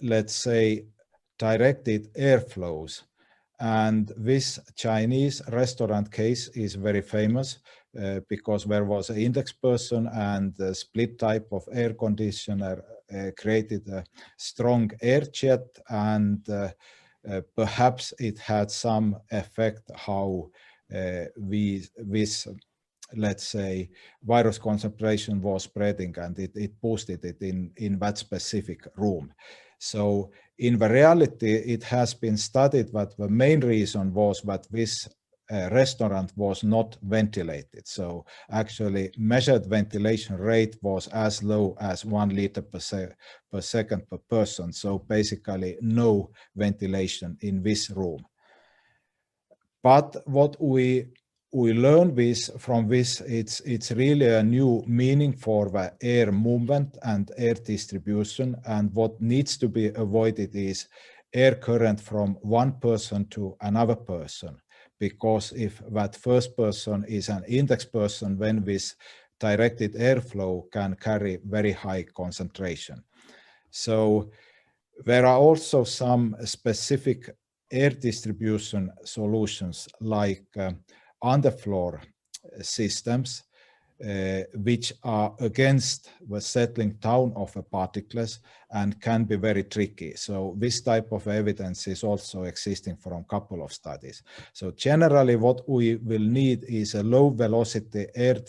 Speaker 4: let's say, directed airflows. And this Chinese restaurant case is very famous because there was an index person and a split type of air conditioner created a strong air jet, and perhaps it had some effect how this, let's say, virus concentration was spreading, and it boosted it in that specific room. So in the reality, it has been studied that the main reason was that this restaurant was not ventilated. So actually measured ventilation rate was as low as 1 liter per second per person. So basically no ventilation in this room. But what we learn from this, it's really a new meaning for the air movement and air distribution. And what needs to be avoided is air current from one person to another person. Because if that first person is an index person, then this directed airflow can carry very high concentration. So there are also some specific air distribution solutions like underfloor systems, which are against the settling down of the particles and can be very tricky. So this type of evidence is also existing from a couple of studies. So generally what we will need is a low velocity air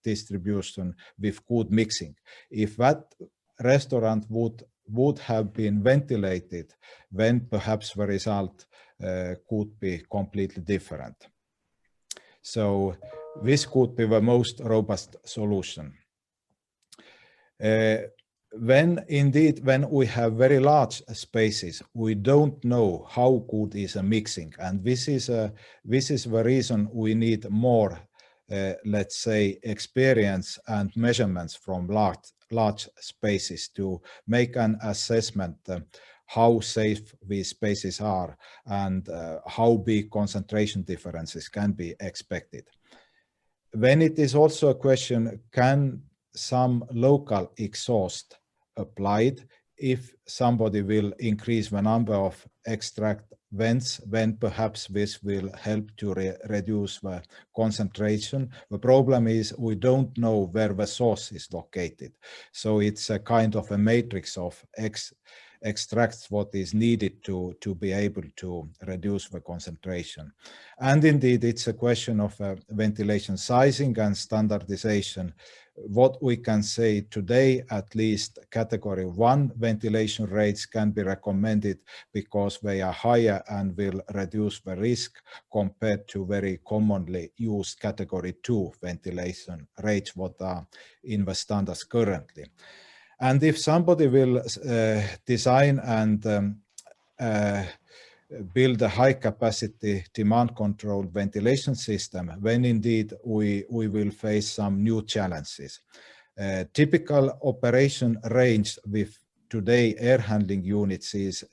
Speaker 4: distribution with good mixing. If that restaurant would have been ventilated, then perhaps the result could be completely different. So this could be the most robust solution. When we have very large spaces, we don't know how good is a mixing, and this is the reason we need more, let's say, experience and measurements from large spaces to make an assessment how safe these spaces are and how big concentration differences can be expected. Then it is also a question, can some local exhaust applied if somebody will increase the number of extract vents, when perhaps this will help to reduce the concentration. The problem is we don't know where the source is located. So it's a kind of a matrix of extracts what is needed to be able to reduce the concentration. And indeed, it's a question of ventilation sizing and standardization. What we can say today, at least category 1 ventilation rates can be recommended because they are higher and will reduce the risk compared to very commonly used category 2 ventilation rates what are in the standards currently. And if somebody will design and build a high capacity demand controlled ventilation system, then indeed we will face some new challenges. Typical operation range with today air handling units is,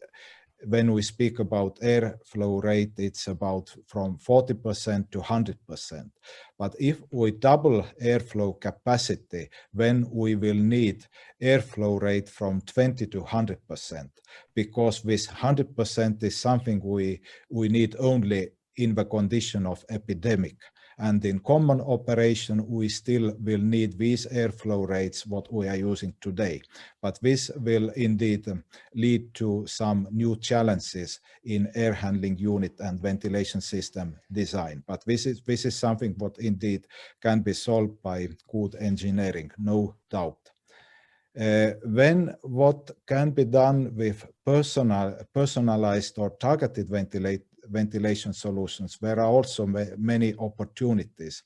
Speaker 4: when we speak about airflow rate, it's about from 40% to 100%. But if we double airflow capacity, then we will need airflow rate from 20 to 100%, because this 100% is something we need only in the condition of epidemic. And in common operation, we still will need these airflow rates, what we are using today. But this will indeed lead to some new challenges in air handling unit and ventilation system design. But this is something what indeed can be solved by good engineering, no doubt. Then what can be done with personalized or targeted ventilation solutions? There are also many opportunities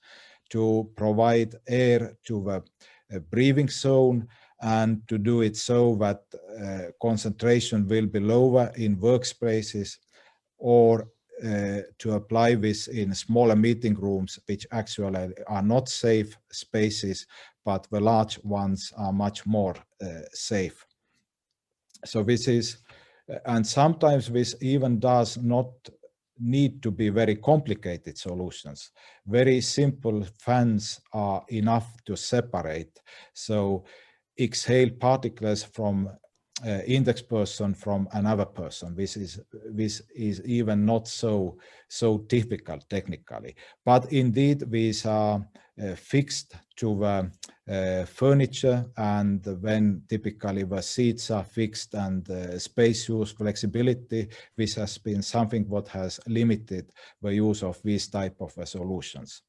Speaker 4: to provide air to the breathing zone and to do it so that concentration will be lower in workspaces, or to apply this in smaller meeting rooms, which actually are not safe spaces, but the large ones are much more safe. So this is, and sometimes this even does not need to be very complicated solutions. Very simple fans are enough to separate. So exhale particles from index person from another person. This is even not so difficult technically, but indeed these are fixed to the furniture, and when typically the seats are fixed and space use flexibility, this has been something what has limited the use of these type of solutions.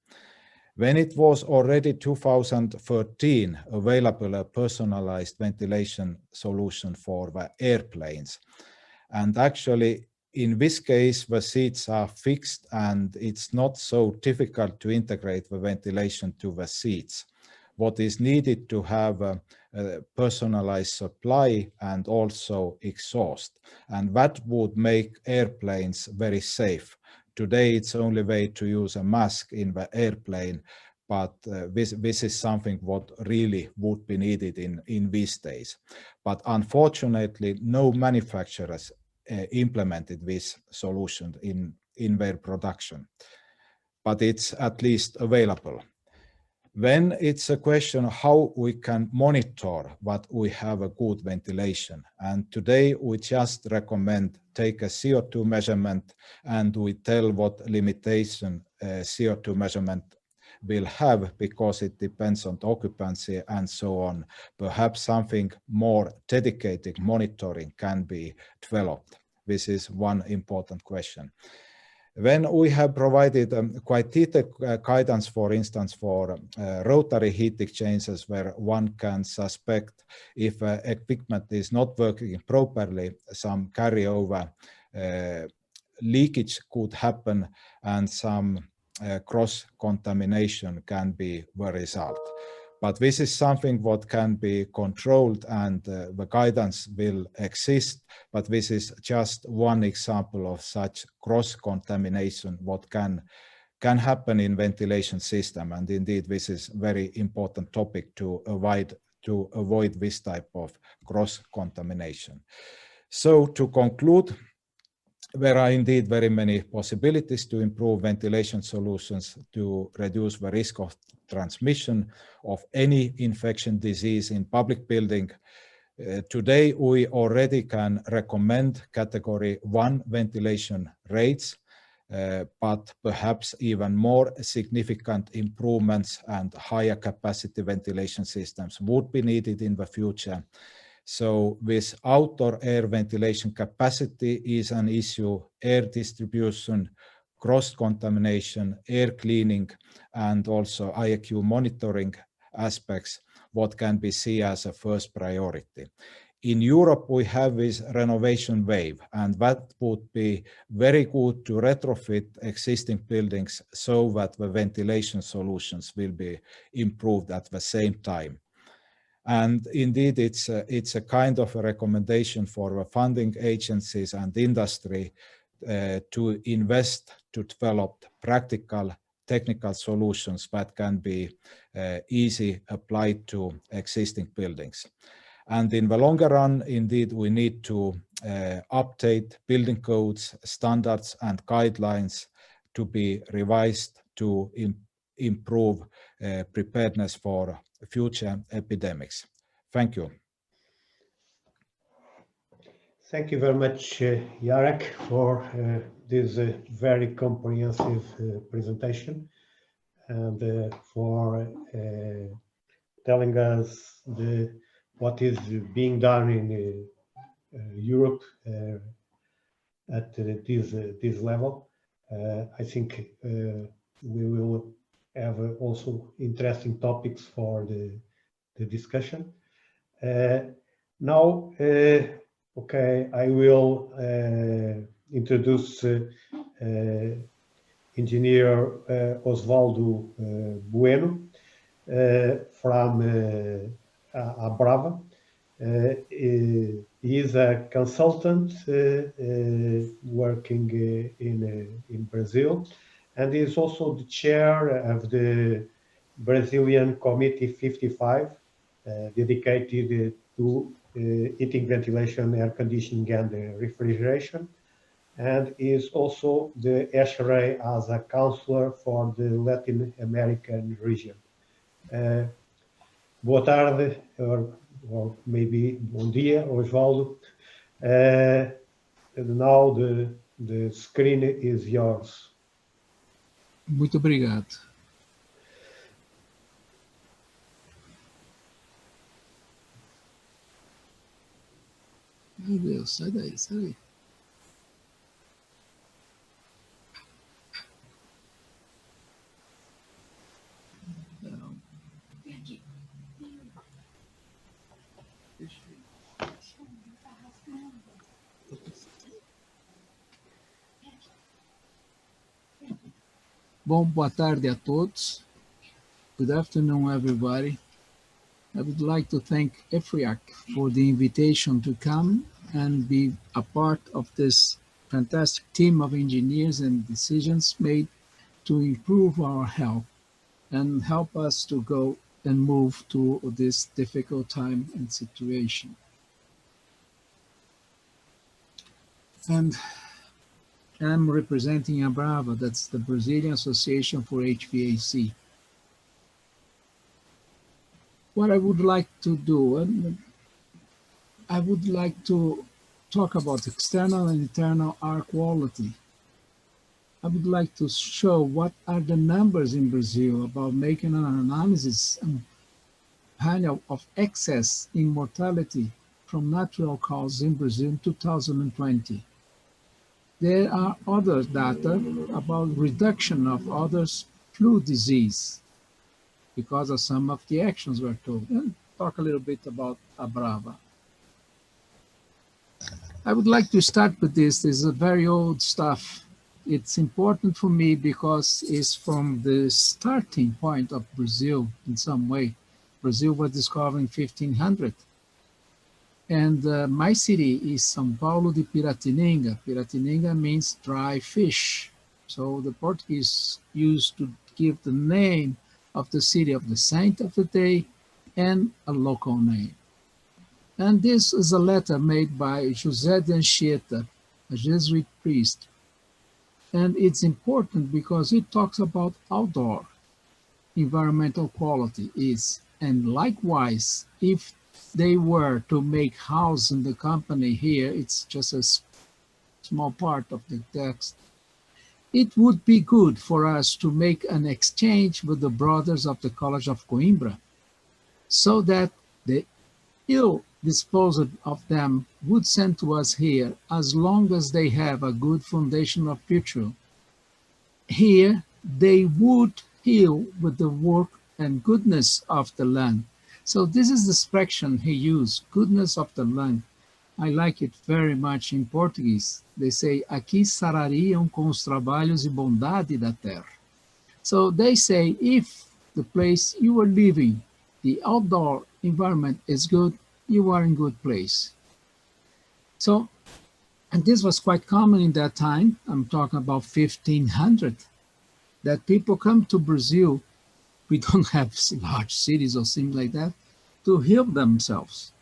Speaker 4: When it was already 2013 available a personalized ventilation solution for the airplanes. And actually, in this case, the seats are fixed and it's not so difficult to integrate the ventilation to the seats. What is needed to have a personalized supply and also exhaust. And that would make airplanes very safe. Today, it's only way to use a mask in the airplane, but this is something what really would be needed in these days. But unfortunately, no manufacturers implemented this solution in their production, but it's at least available. Then it's a question of how we can monitor what we have a good ventilation. And today we just recommend take a CO2 measurement and we tell what limitation CO2 measurement will have, because it depends on the occupancy and so on. Perhaps something more dedicated monitoring can be developed. This is one important question. When we have provided quite detailed guidance, for instance, for rotary heat exchangers, where one can suspect if equipment is not working properly, some carryover leakage could happen and some cross-contamination can be the result. But this is something what can be controlled and the guidance will exist, but this is just one example of such cross-contamination what can happen in ventilation system. And indeed, this is very important topic to avoid this type of cross-contamination. So to conclude, there are indeed very many possibilities to improve ventilation solutions to reduce the risk of transmission of any infection disease in public building. Today, we already can recommend category 1 ventilation rates, but perhaps even more significant improvements and higher capacity ventilation systems would be needed in the future. So with outdoor air ventilation capacity is an issue, air distribution, cross-contamination, air cleaning, and also IAQ monitoring aspects, what can be seen as a first priority. In Europe, we have this renovation wave, and that would be very good to retrofit existing buildings so that the ventilation solutions will be improved at the same time. And indeed, it's a kind of a recommendation for the funding agencies and industry to invest to develop practical technical solutions that can be easy applied to existing buildings. And in the longer run, indeed, we need to update building codes, standards, and guidelines to be revised to improve preparedness for future epidemics. Thank you.
Speaker 2: Thank you very much, Jarek, for this very comprehensive presentation and for telling us what is being done in Europe at this level. I think we will have also interesting topics for the discussion. Now, okay, I will introduce Engineer Osvaldo Bueno from Abrava. He is a consultant working in Brazil, and is also the chair of the Brazilian Committee 55, dedicated to heating, ventilation, air conditioning, and refrigeration, and is also the EFRIARC as a counselor for the Latin American region. Boa tarde, or maybe bom dia, Osvaldo. Now the screen is yours.
Speaker 5: Muito obrigado. Meu Deus, sai daí, sai daí. Não. Bom, boa tarde a todos. Good afternoon, everybody. I would like to thank EFRIARC for the invitation to come and be a part of this fantastic team of engineers and decisions made to improve our health and help us to go and move to this difficult time and situation. And I'm representing Abrava, that's the Brazilian Association for HVAC. What I would like to do, I would like to talk about external and internal air quality. I would like to show what are the numbers in Brazil about making an analysis panel of excess in mortality from natural causes in Brazil in 2020. There are other data about reduction of other flu disease because of some of the actions we're told. And talk a little bit about Abrava. I would like to start with this. This is a very old stuff. It's important for me because it's from the starting point of Brazil in some way. Brazil was discovered in 1500. And my city is São Paulo de Piratininga. Piratininga means dry fish. So the Portuguese used to give the name of the city of the saint of the day and a local name. And this is a letter made by José de Anchieta, a Jesuit priest. And it's important because it talks about outdoor environmental quality is, and likewise, if they were to make house in the company here, it's just a small part of the text. It would be good for us to make an exchange with the brothers of the College of Coimbra, so that the ill disposed of them would send to us here, as long as they have a good foundation of virtue. Here they would heal with the work and goodness of the land. So this is the expression he used, goodness of the land. I like it very much in Portuguese. They say, aqui sarariam com os trabalhos e bondade da terra. So they say, if the place you are living, the outdoor environment is good, you are in good place. So, and this was quite common in that time. I'm talking about 1500, that people come to Brazil. We don't have large cities or things like that, to heal themselves.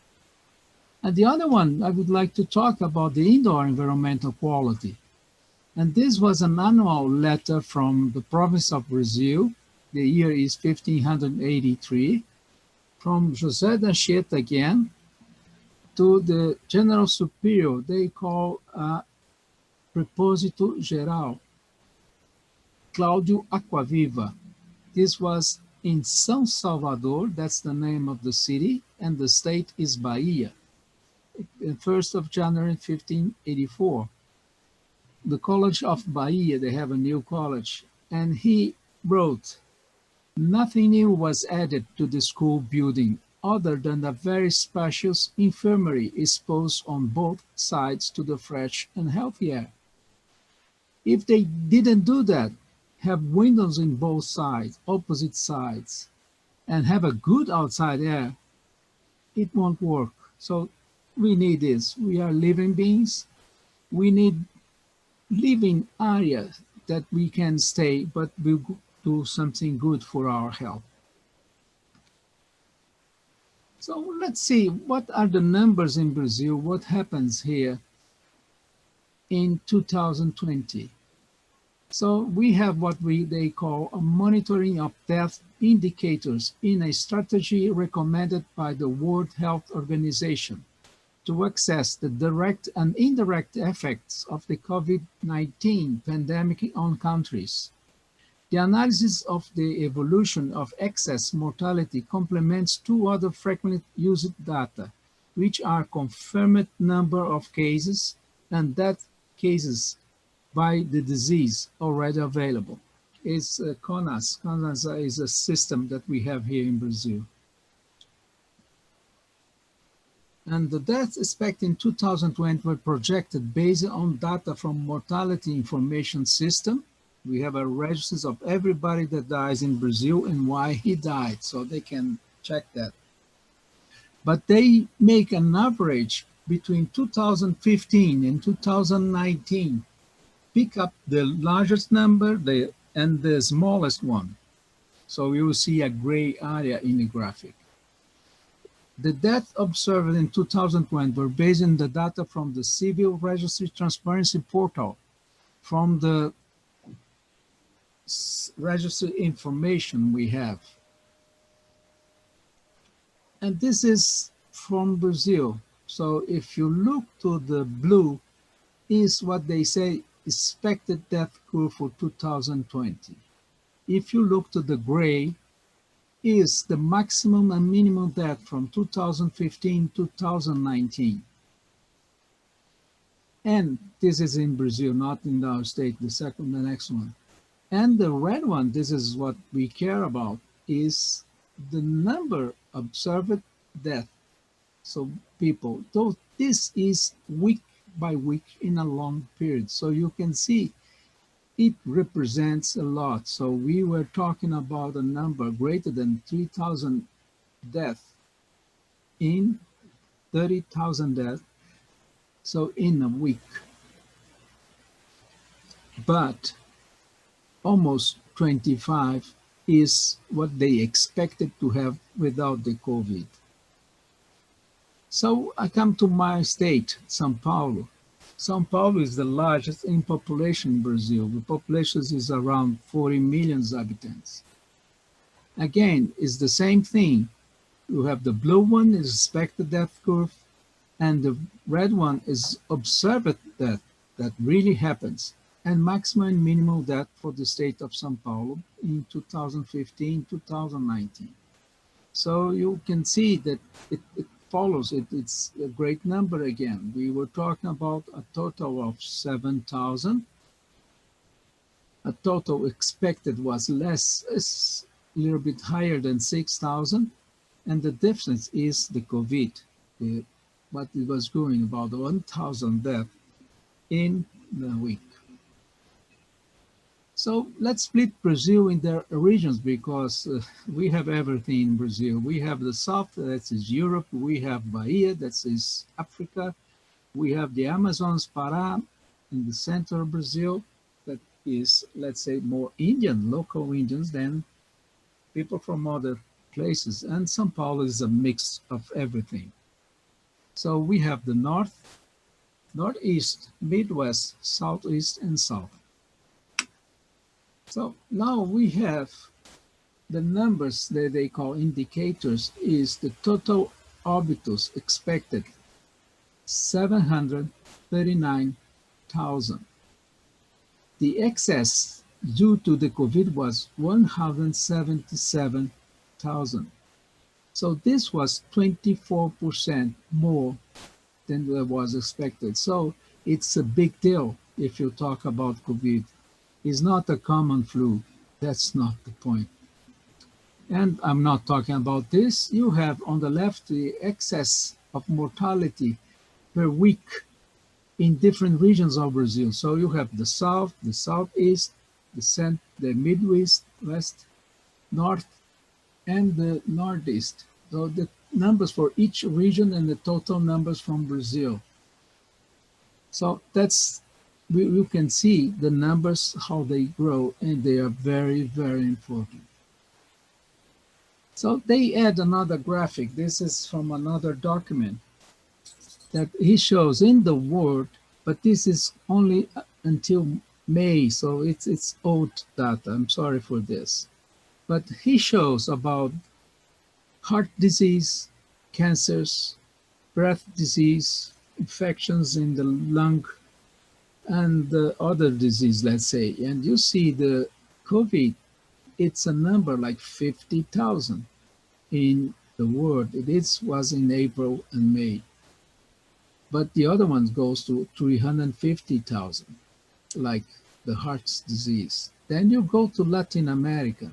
Speaker 5: And the other one, I would like to talk about the indoor environmental quality. And this was an annual letter from the province of Brazil. The year is 1583, from José da Anchieta again, to the General Superior, they call Preposito Geral, Cláudio Aquaviva. This was in São Salvador, that's the name of the city, and the state is Bahia. 1st of January 1584. The College of Bahia, they have a new college, and he wrote, nothing new was added to the school building other than a very spacious infirmary exposed on both sides to the fresh and healthy air. If they didn't do that, have windows in both sides, opposite sides, and have a good outside air, it won't work. So we need this. We are living beings. We need living areas that we can stay, but will do something good for our health. So let's see, what are the numbers in Brazil? What happens here in 2020? So we have what they call a monitoring of death indicators in a strategy recommended by the World Health Organization to assess the direct and indirect effects of the COVID-19 pandemic on countries. The analysis of the evolution of excess mortality complements two other frequently used data, which are confirmed number of cases and death cases by the disease already available. It's CONAS. CONAS is a system that we have here in Brazil. And the deaths expected in 2020 were projected based on data from Mortality Information System. We have a register of everybody that dies in Brazil and why he died, so they can check that. But they make an average between 2015 and 2019, pick up the largest number and the smallest one. So you will see a gray area in the graphic. The deaths observed in 2020 were based on the data from the Civil Registry Transparency Portal, from the registry information we have. And this is from Brazil. So if you look to the blue, is what they say expected death curve for 2020. If you look to the gray, is the maximum and minimum death from 2015 to 2019. And this is in Brazil, not in our state, the next one. And the red one, this is what we care about, is the number observed death. So people, though this is week by week in a long period. So you can see it represents a lot. So we were talking about a number greater than 3,000 deaths in 30,000 deaths. So in a week. But almost 25 is what they expected to have without the COVID. So I come to my state, São Paulo. São Paulo is the largest in population in Brazil. The population is around 40 million inhabitants. Again, it's the same thing. You have the blue one is expected death curve, and the red one is observed death that really happens, and maximum and minimum death for the state of São Paulo in 2015, 2019. So you can see that it follows it. It's a great number again. We were talking about a total of 7,000. A total expected was less, a little bit higher than 6,000. And the difference is the COVID. But it was going about 1,000 deaths in the week. So let's split Brazil in their regions, because we have everything in Brazil. We have the south, that is Europe. We have Bahia, that is Africa. We have the Amazons, Pará, in the center of Brazil, that is, let's say, more Indian, local Indians than people from other places. And São Paulo is a mix of everything. So we have the north, northeast, midwest, southeast, and south. So now we have the numbers that they call indicators is the total orbitus expected, 739,000. The excess due to the COVID was 177,000. So this was 24% more than was expected. So it's a big deal if you talk about COVID. It's not a common flu. That's not the point. And I'm not talking about this. You have on the left the excess of mortality per week in different regions of Brazil. So you have the south, the southeast, the midwest, west, north, and the northeast. So the numbers for each region and the total numbers from Brazil. So that's, you can see the numbers, how they grow, and they are very, very important. So they add another graphic. This is from another document that he shows in the world, but this is only until May, so it's old data. I'm sorry for this. But he shows about heart disease, cancers, breath disease, infections in the lung, and other disease, let's say. And you see the COVID, it's a number like 50,000 in the world. Was in April and May. But the other one goes to 350,000, like the heart disease. Then you go to Latin America.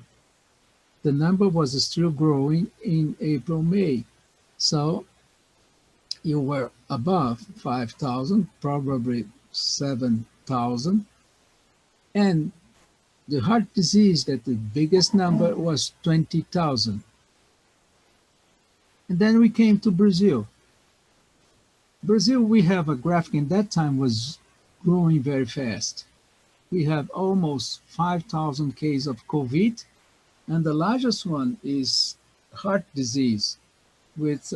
Speaker 5: The number was still growing in April, May. So you were above 5,000, probably 7,000. And the heart disease, that the biggest number was 20,000. And then we came to Brazil. Brazil, we have a graphic in that time was growing very fast. We have almost 5,000 cases of COVID, and the largest one is heart disease with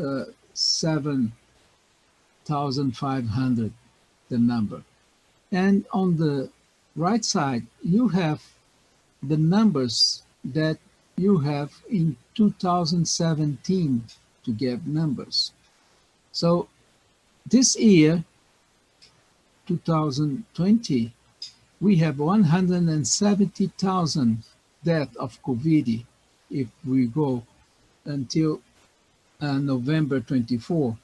Speaker 5: 7,500, the number. And on the right side, you have the numbers that you have in 2017 to get numbers. So this year, 2020, we have 170,000 deaths of COVID if we go until November 24.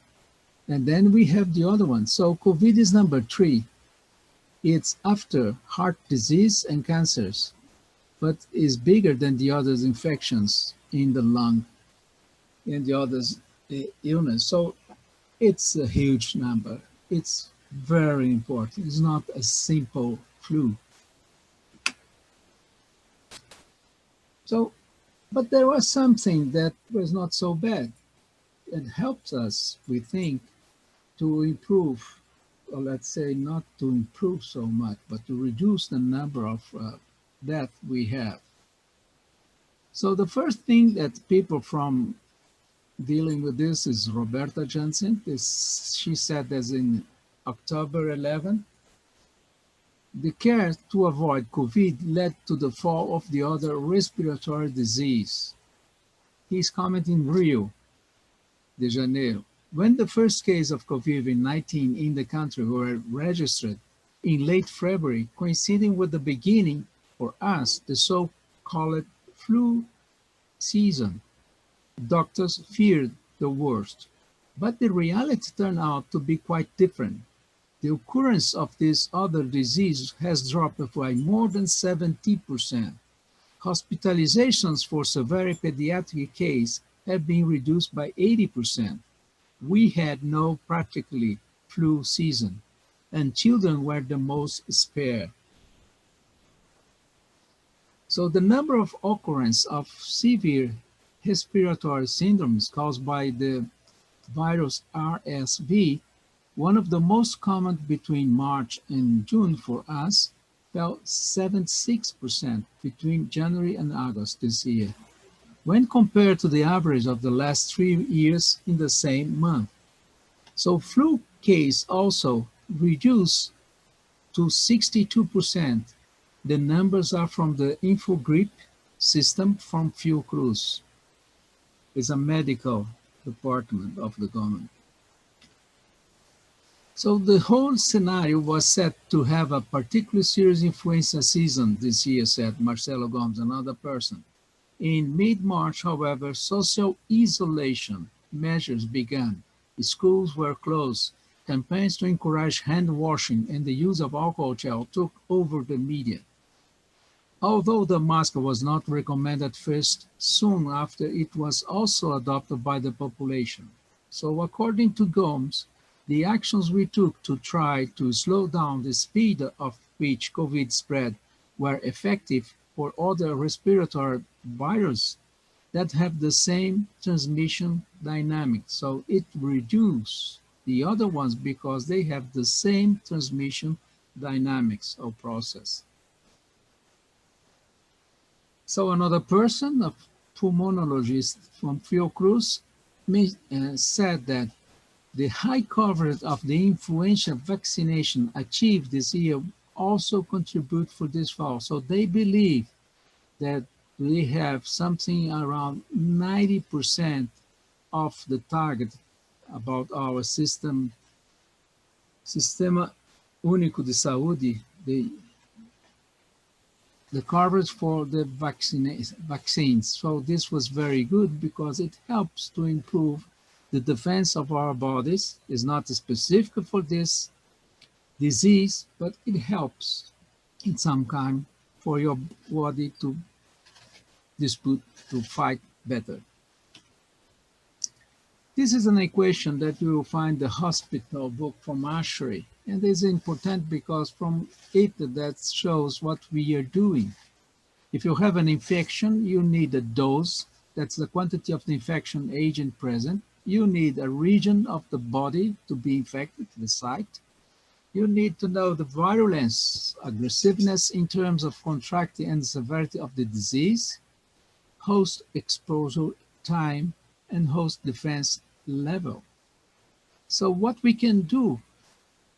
Speaker 5: And then we have the other one. So COVID is number 3. It's after heart disease and cancers, but is bigger than the other infections in the lung and the others illness. So it's a huge number. It's very important. It's not a simple flu. So, but there was something that was not so bad. It helped us, we think, to improve, or let's say not to improve so much, but to reduce the number of deaths we have. So the first thing that people from dealing with this is Roberta Jansen. She said as in October 11, the care to avoid COVID led to the fall of the other respiratory disease. He's commenting Rio. de Janeiro. When the first case of COVID-19 in the country were registered in late February, coinciding with the beginning, for us, the so-called flu season, doctors feared the worst. But the reality turned out to be quite different. The occurrence of this other disease has dropped by more than 70%. Hospitalizations for severe pediatric case have been reduced by 80%. We had no practically flu season, and children were the most spared. So the number of occurrence of severe respiratory syndromes caused by the virus RSV, one of the most common between March and June for us, fell 76% between January and August this year, when compared to the average of the last 3 years in the same month. So flu case also reduced to 62%. The numbers are from the InfoGrip system from Fiocruz. It's a medical department of the government. So the whole scenario was set to have a particularly serious influenza season this year, said Marcelo Gomes, another person. In mid-March, however, social isolation measures began. Schools were closed. Campaigns to encourage hand washing and the use of alcohol gel took over the media. Although the mask was not recommended first, soon after it was also adopted by the population. So according to Gomes, the actions we took to try to slow down the speed of which COVID spread were effective for other respiratory viruses that have the same transmission dynamic. So it reduced the other ones because they have the same transmission dynamics or process. So another person, a pulmonologist from Fiocruz, said that the high coverage of the influenza vaccination achieved this year also contribute for this fall. So they believe that we have something around 90% of the target about our Sistema Único de Saúde, the coverage for the vaccines. So this was very good because it helps to improve the defense of our bodies. It's not specific for this disease, but it helps in some kind for your body to fight better. This is an equation that you will find the hospital book from Ashray, and it's important because from it that shows what we are doing. If you have an infection, you need a dose, that's the quantity of the infection agent present. You need a region of the body to be infected, the site. You need to know the virulence, aggressiveness in terms of contracting and severity of the disease, host exposure time, and host defense level. So what we can do,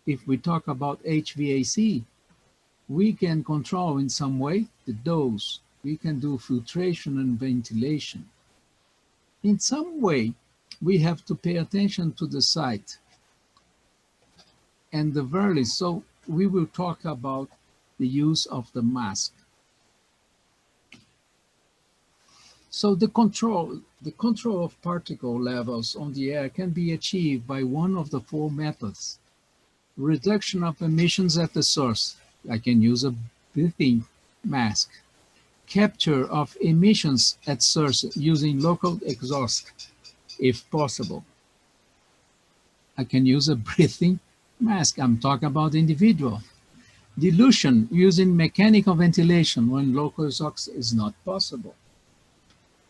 Speaker 5: if we talk about HVAC, we can control in some way the dose. We can do filtration and ventilation. In some way, we have to pay attention to the site and the virulence. So we will talk about the use of the mask. So the control of particle levels on the air can be achieved by one of the 4 methods. Reduction of emissions at the source. I can use a breathing mask. Capture of emissions at source using local exhaust, if possible. I can use a breathing mask. I'm talking about individual. Dilution using mechanical ventilation when local exhaust is not possible.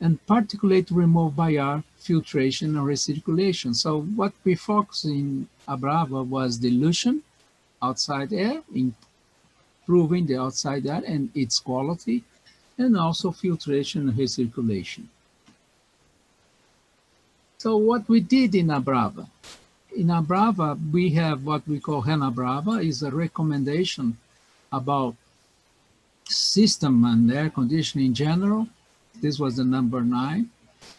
Speaker 5: And particulate removed by air, filtration and recirculation. So what we focused in Abrava was dilution, outside air, improving the outside air and its quality, and also filtration and recirculation. So what we did in Abrava. In Abrava, we have what we call Renabrava, is a recommendation about system and air conditioning in general. This was the number 9.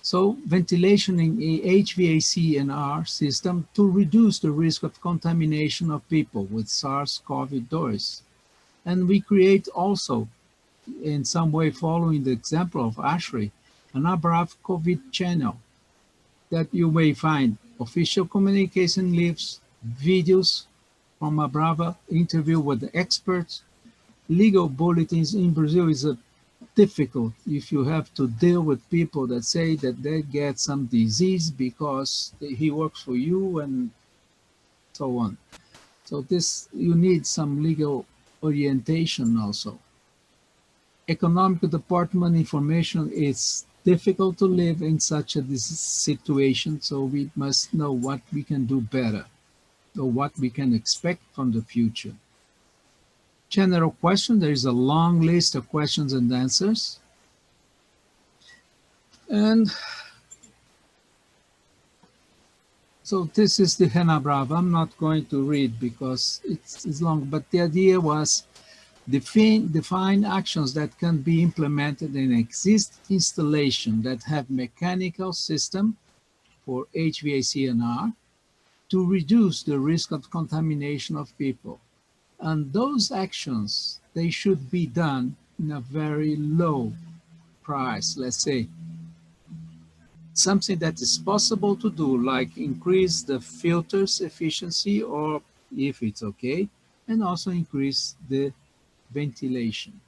Speaker 5: So ventilation in a HVAC and R system to reduce the risk of contamination of people with SARS-CoV-2. And we create also, in some way following the example of Ashley, an ABRAV COVID channel that you may find official communication lists, videos from ABRAV, interview with the experts, legal bulletins. In Brazil is a difficult if you have to deal with people that say that they get some disease because he works for you and so on. So this, you need some legal orientation also. Economic department information is difficult to live in such a situation, so we must know what we can do better or what we can expect from the future. General question, there is a long list of questions and answers. And so this is the HENABRAV. I'm not going to read because it's long, but the idea was define actions that can be implemented in existing installation that have mechanical system for HVAC and R to reduce the risk of contamination of people. And those actions, they should be done in a very low price, let's say. Something that is possible to do, like increase the filters efficiency, or if it's okay, and also increase the ventilation.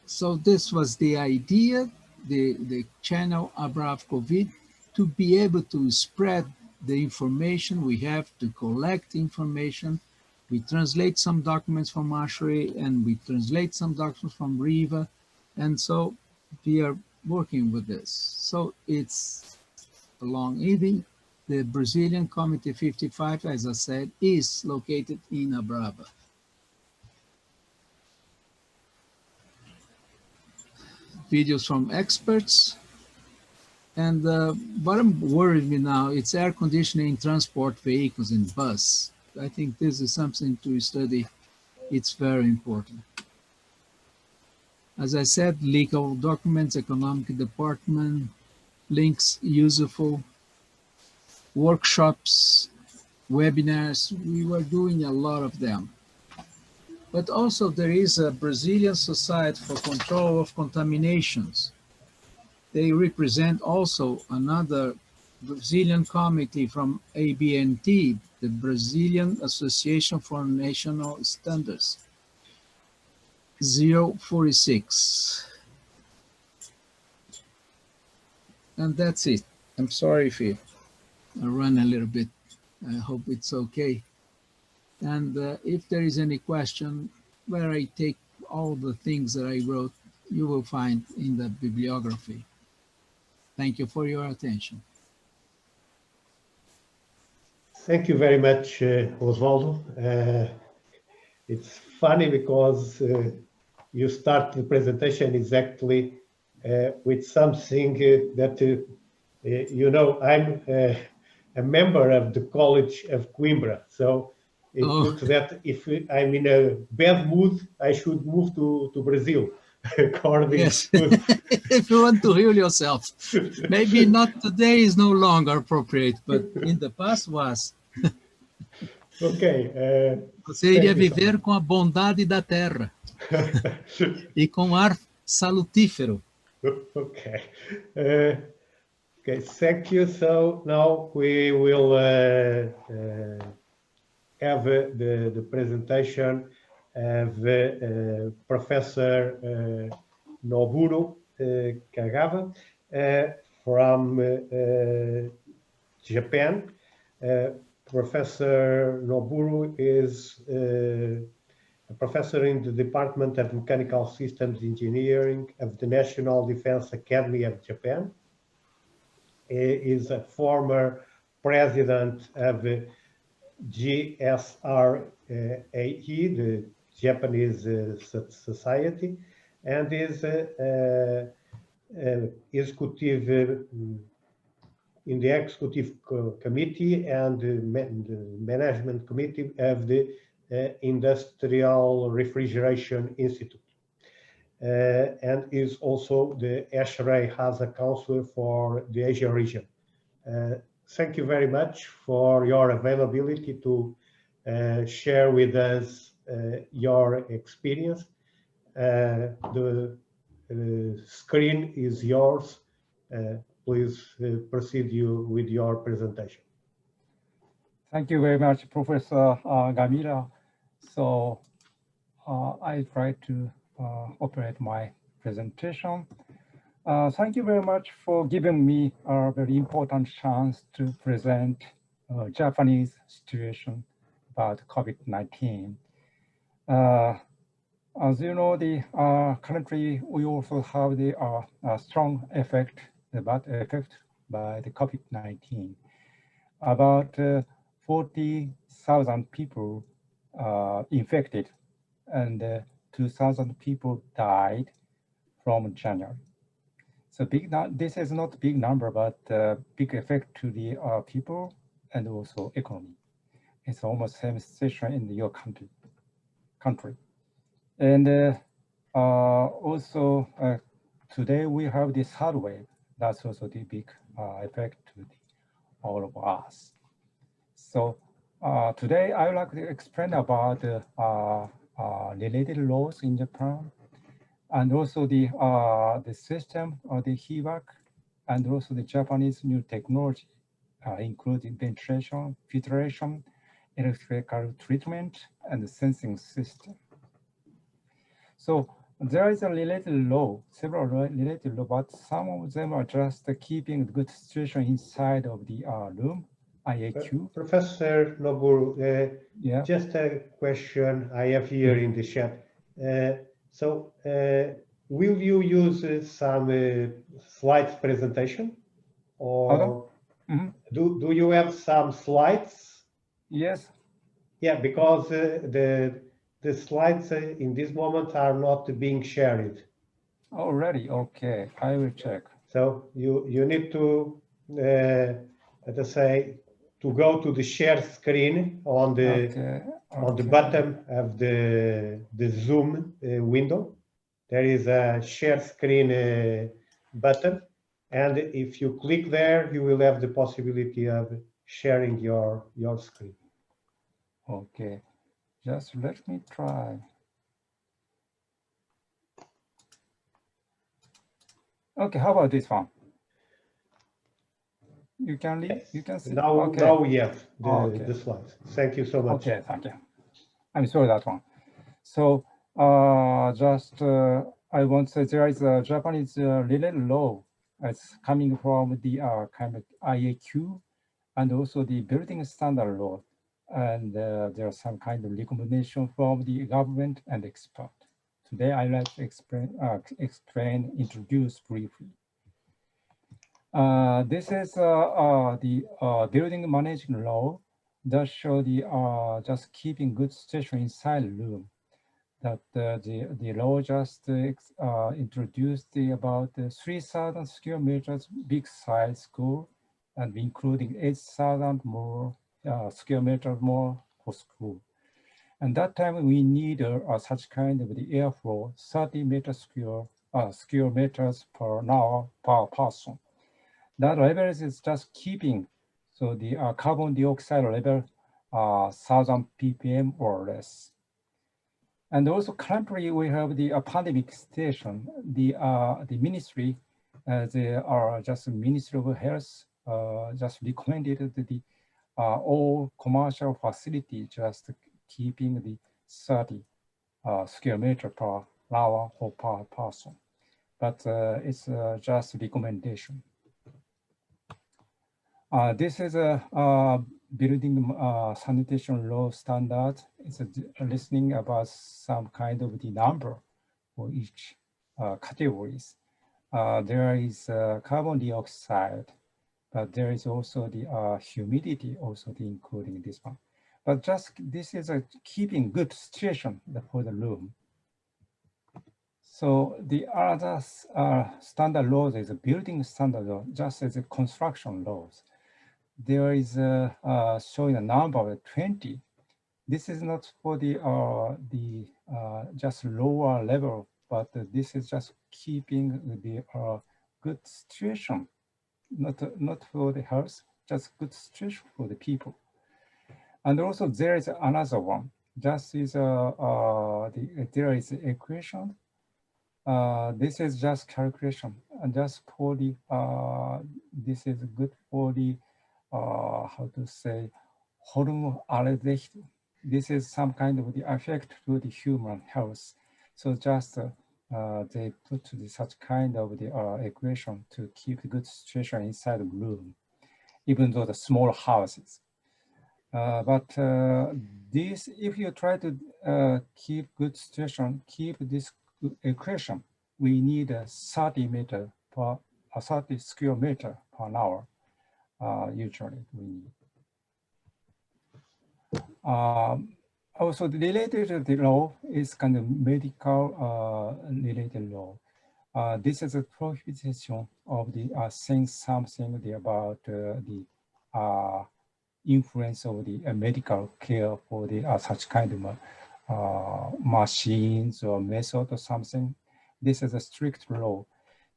Speaker 5: So this was the idea, the channel ABRAV COVID, to be able to spread the information we have, to collect information. We translate some documents from Ashray and we translate some documents from Riva. And so we are working with this. So it's a long evening. The Brazilian Committee 55, as I said, is located in ABRAV. Videos from experts. And what worries me now, it's air conditioning in transport vehicles and bus. I think this is something to study. It's very important. As I said, legal documents, economic department, links, useful, workshops, webinars. We were doing a lot of them. But also there is a Brazilian Society for Control of Contaminations. They represent also another Brazilian committee from ABNT, the Brazilian Association for National Standards, 046. And that's it. I'm sorry if I run a little bit. I hope it's okay. And if there is any question where I take all the things that I wrote, you will find in the bibliography. Thank you for your attention.
Speaker 2: Thank you very much, Osvaldo. It's funny because you start the presentation exactly with something that, you know, I'm a member of the College of Coimbra. So it looks that if I'm in a bad mood, I should move to Brazil. According
Speaker 5: yes,
Speaker 2: to...
Speaker 5: if you want to heal yourself. Maybe not today is no longer appropriate, but in the past was.
Speaker 2: Okay.
Speaker 5: Você iria viver com a bondade da terra e com ar salutífero.
Speaker 2: Okay. Okay, thank you. So now we will have the presentation of Professor Noburo Kagawa from Japan. Professor Noburo is a professor in the Department of Mechanical Systems Engineering of the National Defense Academy of Japan. He is a former president of GSRAE, the Japanese Society, and is executive in the executive committee and the management committee of the Industrial Refrigeration Institute. and is also the EFRIARC HASA counselor for the Asia region. Thank you very much for your availability to share with us your experience. The screen is yours. Please proceed with your presentation.
Speaker 6: Thank you very much, Professor Gamila. So I try to operate my presentation. Thank you very much for giving me a very important chance to present Japanese situation about COVID-19. As you know, currently we also have the strong effect, the bad effect by the COVID-19. About 40,000 people infected and 2,000 people died from January. So this is not a big number, but big effect to the people and also economy. It's almost same situation in your country. And also today we have this third wave. That's also the big effect to all of us. So today I would like to explain about the related laws in Japan, and also the system of the HVAC, and also the Japanese new technology, including ventilation, filtration, electrical treatment, and the sensing system. So there is a related law, several related law, but some of them are just keeping the good situation inside of the room, IAQ.
Speaker 2: Professor Noburu,
Speaker 6: Yeah.
Speaker 2: Just a question I have here in the chat. Will you use some slides presentation, or do you have some slides?
Speaker 6: Yes.
Speaker 2: Yeah, because the slides in this moment are not being shared.
Speaker 6: Already, okay, I will check.
Speaker 2: So you need to, let us say, to go to the share screen on the on the bottom of the Zoom window. There is a share screen button, and if you click there, you will have the possibility of sharing your screen.
Speaker 6: Okay, just let me try. Okay, how about this one? You can leave.
Speaker 2: Yes.
Speaker 6: You can see.
Speaker 2: Now,
Speaker 6: okay.
Speaker 2: now we have the slides. Thank you so much.
Speaker 6: Okay, thank you. I'm sorry that one. So I want to say there is a Japanese related law. It's coming from the kind of IAQ and also the building standard law. And there are some kind of recommendation from the government and expert. Today I like to introduce briefly. This is the building management law that show the just keeping good situation inside the room. That the law just introduced about 3,000 square meters big size school, and including 8,000 more square meters more for school. And that time we need such kind of the airflow 30 square meters per hour per person. That level is just keeping, so the carbon dioxide level 1,000 ppm or less. And also currently we have the pandemic situation. The ministry, they are just Ministry of Health, just recommended that the all commercial facility just keeping the 30 square meter per hour or per person. But it's just recommendation. This is a building sanitation law standard. It's listening about some kind of the number for each categories. There is carbon dioxide, but there is also the humidity, also including this one. But just this is a keeping good situation for the room. So the other standard laws is a building standard law, just as a construction laws. There is showing a number of 20. This is not for the just lower level, but this is just keeping the good situation, not for the health, just good situation for the people. And also there is another one. Just is there is equation. This is just calculation, and just for the this is good for the how to say hormone aldehyde. This is some kind of the effect to the human health. So just they put such kind of the equation to keep the good situation inside the room, even though the small houses. But this, if you try to keep good situation, keep this equation, we need a 30 square meter per hour. Usually we need. Also, related to the law is kind of medical related law. This is a prohibition of the saying something about the influence of the medical care for the such kind of machines or method or something. This is a strict law.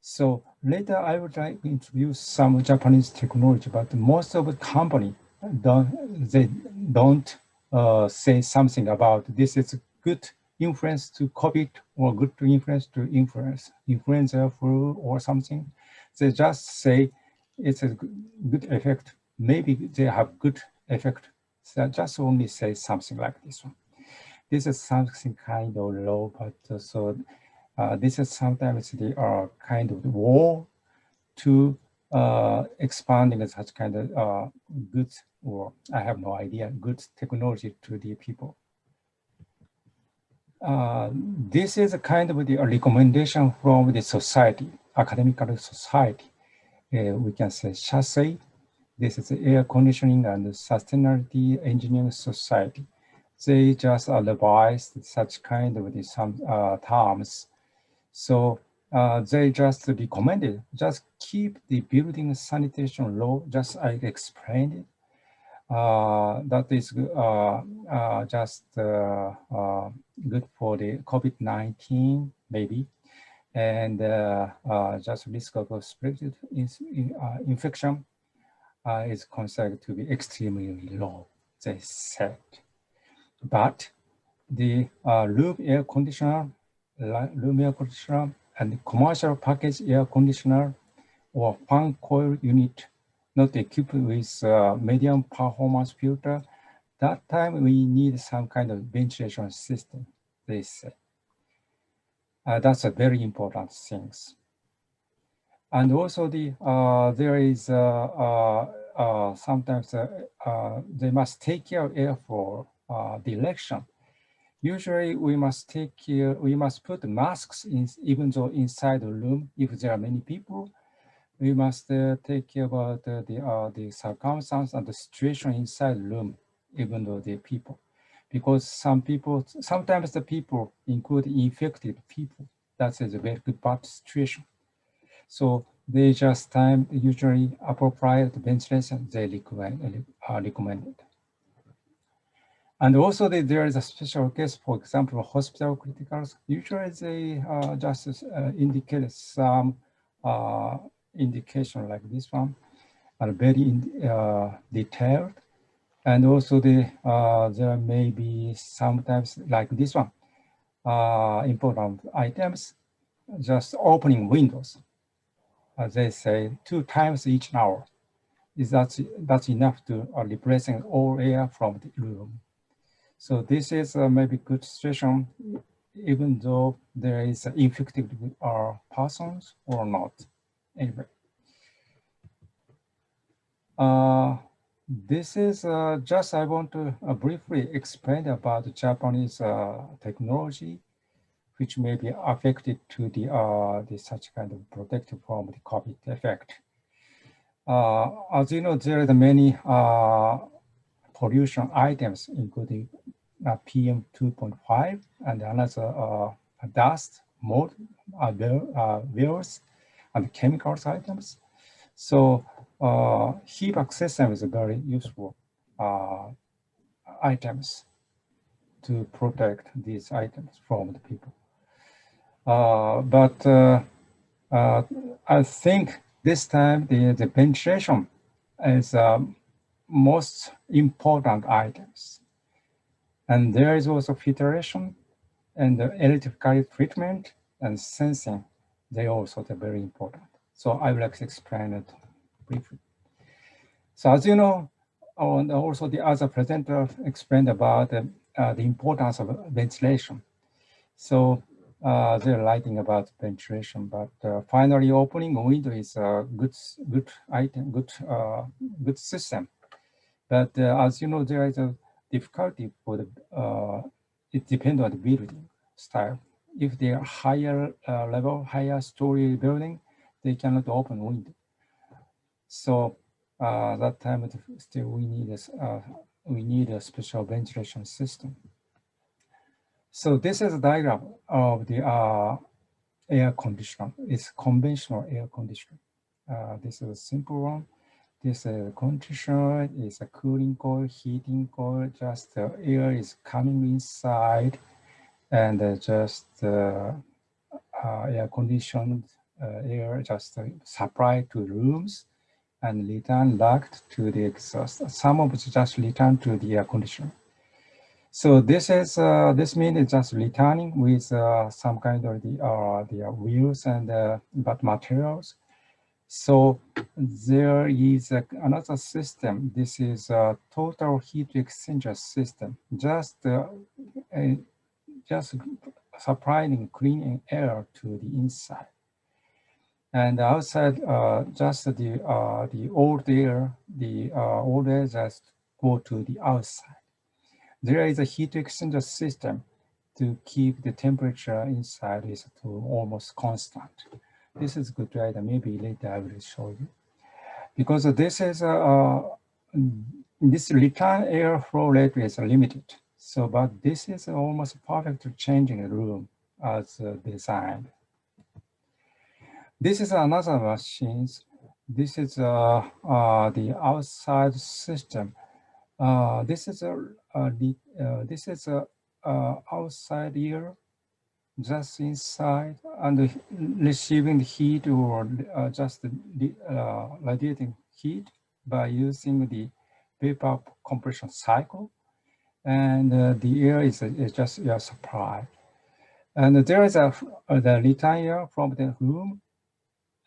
Speaker 6: So later I would like to introduce some Japanese technology, but most of the company don't say something about this is good influence to COVID or good influence to influenza flu or something. They just say it's a good effect. Maybe they have good effect. So just only say something like this one. This is something kind of low, but so this is sometimes the kind of war to expanding such kind of good, or I have no idea, good technology to the people. This is a kind of the recommendation from the society, academic society. We can say chassis. This is the Air Conditioning and Sustainability Engineering Society. They just revised such kind of the some terms. So they just recommended, just keep the building sanitation law, just I explained it. That is just good for the COVID-19 maybe, and just risk of spread infection is considered to be extremely low, they said. But the room air conditioner and commercial package air conditioner or fan coil unit not equipped with medium performance filter, that time we need some kind of ventilation system, they say. That's a very important thing. And also the there is sometimes they must take care of airflow direction. Usually we must take care, we must put masks in, even though inside the room, if there are many people, we must take care about the circumstance and the situation inside the room, even though the people. Because some people, sometimes the people include infected people. That is a very good bad situation. So they just time usually appropriate ventilation they recommended. And also there is a special case, for example, hospital criticals. Usually they just indicate some indication like this one, are very detailed. And also there may be sometimes like this one, important items, just opening windows. They say 2 times each hour. That's enough to represent all air from the room. So this is maybe good situation, even though there is infected persons or not. Anyway, this is just I want to briefly explain about the Japanese technology, which may be affected to the such kind of protective from the COVID effect. As you know, there are many pollution items, including PM 2.5 and another dust, mold, virus, and chemicals items. So HVAC system is a very useful items to protect these items from the people. But I think this time the ventilation is most important items. And there is also filtration and the electrical treatment and sensing. They also are very important. So I would like to explain it briefly. So as you know, and also the other presenter explained about the importance of ventilation. So they're writing about ventilation, but finally opening a window is a good item, good system. But as you know, there is a difficulty for the, it depends on the building style. If they are higher level, higher story building, they cannot open window. So that time still we need a special ventilation system. So this is a diagram of the air conditioner. It's conventional air conditioner. This is a simple one. This conditioner is a cooling coil, heating coil. Just the air is coming inside, and just air conditioned air just supply to rooms and return back to the exhaust. Some of it just return to the air conditioner. So this is this means it's just returning with some kind of the wheels and but materials. So there is another system. This is a total heat exchanger system. Just supplying clean air to the inside. And outside, just the old air, old air just go to the outside. There is a heat exchanger system to keep the temperature inside is to almost constant. This is good idea. Maybe later I will show you. Because this is this return air flow rate is limited. So, but this is almost perfect to changing the room as designed. This is another machine. This is the outside system. This is a outside air, just inside, and receiving the heat or just radiating heat by using the vapor compression cycle, and the air is just air supply. And there is the return air from the room,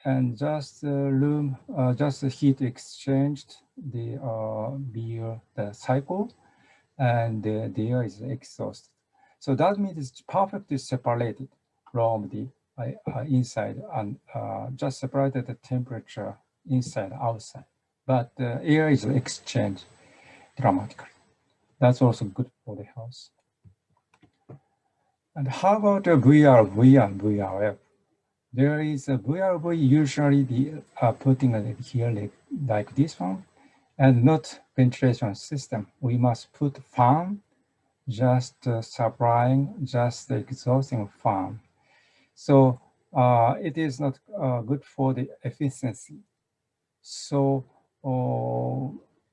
Speaker 6: and just the room, just the heat exchanged the cycle, and the air is exhausted. So that means it's perfectly separated from the inside and just separated the temperature inside, outside. But the air is exchanged dramatically. That's also good for the house. And how about the VRV and VRF? There is a VRV usually the putting it here like this one, and not ventilation system. We must put fan, just supplying just the exhausting fan. So it is not good for the efficiency. So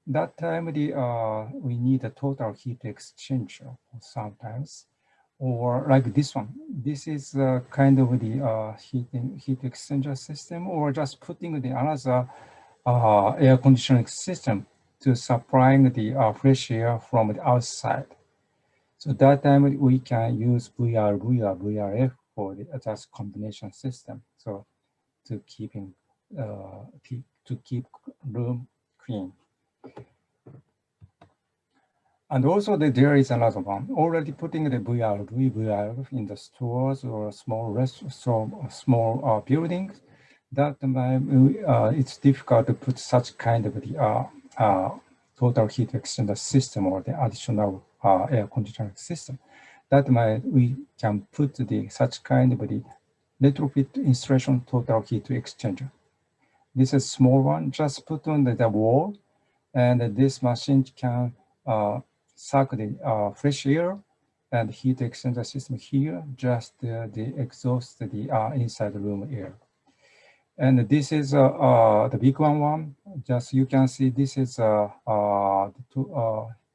Speaker 6: that time we need a total heat exchanger sometimes, or like this one. This is kind of the heat exchanger system, or just putting the another air conditioning system to supplying the fresh air from the outside. So that time we can use VRV or VRF for the just combination system. So to keep room clean. And also there is another one, already putting the VRF in the stores or small small buildings. That it's difficult to put such kind of the total heat exchanger system or the additional air conditioning system. That we can put the such kind of the retrofit installation total heat exchanger. This is small one, just put on the wall, and this machine can suck the fresh air and heat exchanger system here, just the exhaust the inside room air. And this is the big one. Just you can see this is the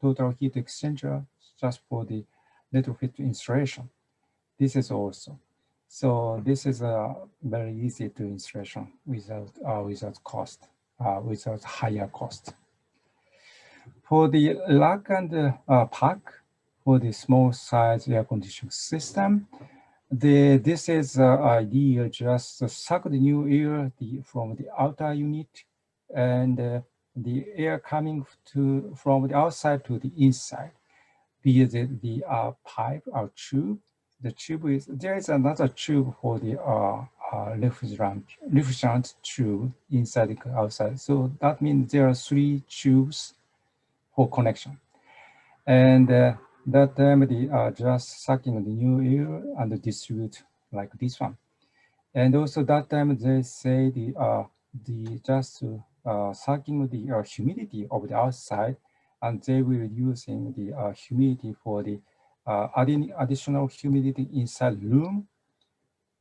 Speaker 6: total heat exchanger just for the retrofit installation. This is also. So this is very easy to installation without cost, without higher cost. For the lock and pack, for the small size air conditioning system, this is ideal. Just suck the new air from the outer unit, and the air coming from the outside to the inside via the pipe or tube. The tube is, there is another tube for the refrigerant tube inside the outside. So that means there are 3 tubes for connection. And that time the just sucking the new air and distribute like this one. And also that time they say the just sucking the humidity of the outside, and they will using the humidity for the adding additional humidity inside room,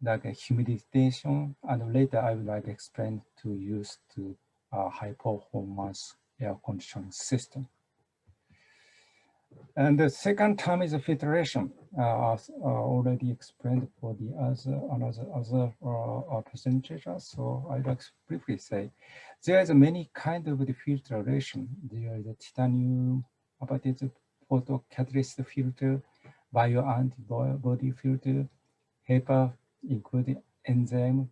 Speaker 6: like a humidification. And later I will like explain to use to high performance air conditioning system. And the second term is filtration, as already explained for the other presentation. So I'd like to briefly say, there is many kind of the filtration. There is a titanium, abated photocatalyst filter, bio antibody filter, HEPA, including enzyme,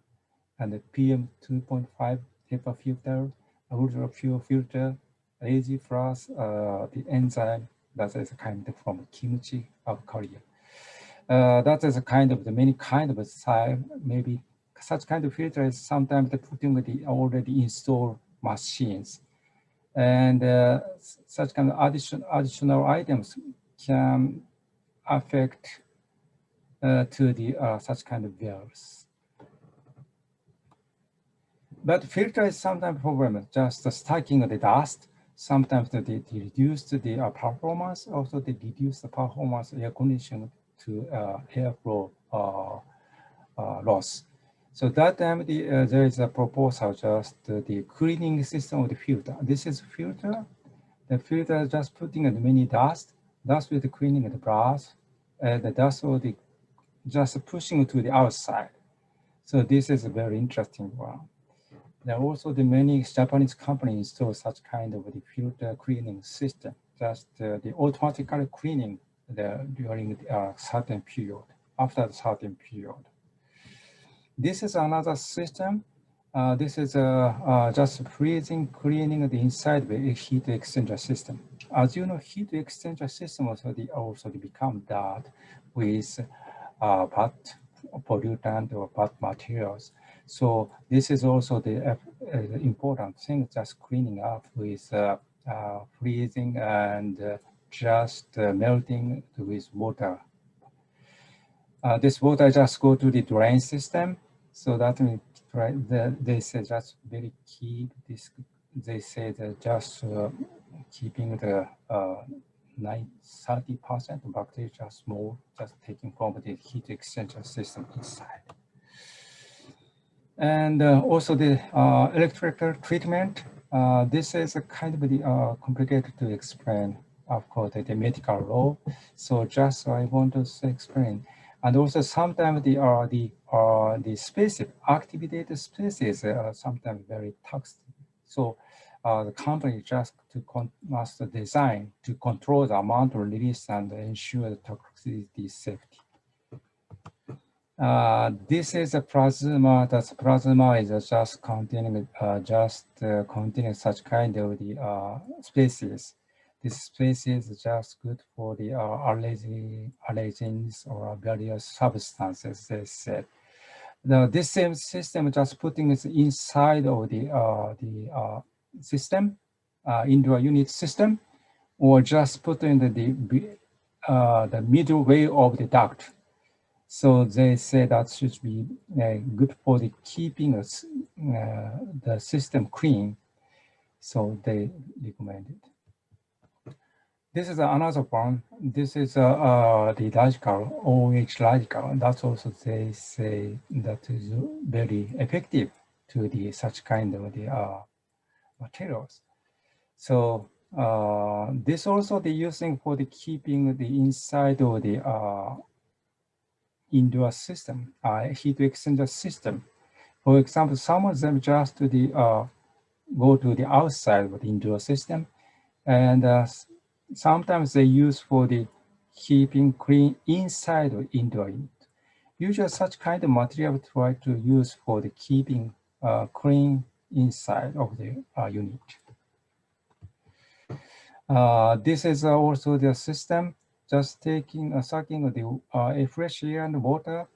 Speaker 6: and the PM2.5 HEPA filter, ultra pure filter, AZ plus the enzyme. That is a kind of from kimchi of Korea. That is a kind of the many kind of style. Maybe such kind of filter is sometimes putting the already installed machines, and such kind of additional items can affect to the such kind of valves. But filter is sometimes problem just stacking the dust. Sometimes they reduce the performance, also they reduce the performance air conditioning to airflow loss. So that time there is a proposal just the cleaning system of the filter. This is filter. The filter is just putting in many dust with the cleaning of the brass, and the dust will be just pushing to the outside. So this is a very interesting one. There are also the many Japanese companies install such kind of the filter cleaning system, just the automatically cleaning during a certain period, after a certain period. This is another system. This is just freezing, cleaning the inside of a heat exchanger system. As you know, heat exchanger system also become that with bad pollutant or bad materials. So this is also the important thing, just cleaning up with freezing and just melting with water. This water just go to the drain system. So that means they say just very key. They say that just keeping the 30% bacteria just small, just taking from the heat exchanger system inside. And also the electrical treatment. This is a kind of the, complicated to explain, of course, the medical law. So just I want to explain. And also sometimes the specific activated spaces are sometimes very toxic. So the company just must design to control the amount of release and ensure the toxicity safety. This is a plasma. That plasma is just containing containing such kind of the species. This species is just good for the allergens or various substances. They said. Now this same system just putting it inside of the system, into a unit system, or just putting the middle way of the duct. So they say that should be good for the keeping the system clean. So they recommend it. This is another one. This is the logical, OH logical. That's also they say that is very effective to the such kind of the materials. So this also the using for the keeping the inside of the indoor system, heat exchanger system. For example, some of them just to the go to the outside of the indoor system, and sometimes they use for the keeping clean inside of indoor unit. Usually such kind of material we try to use for the keeping clean inside of the unit. This is also the system, just taking sucking the fresh air and water,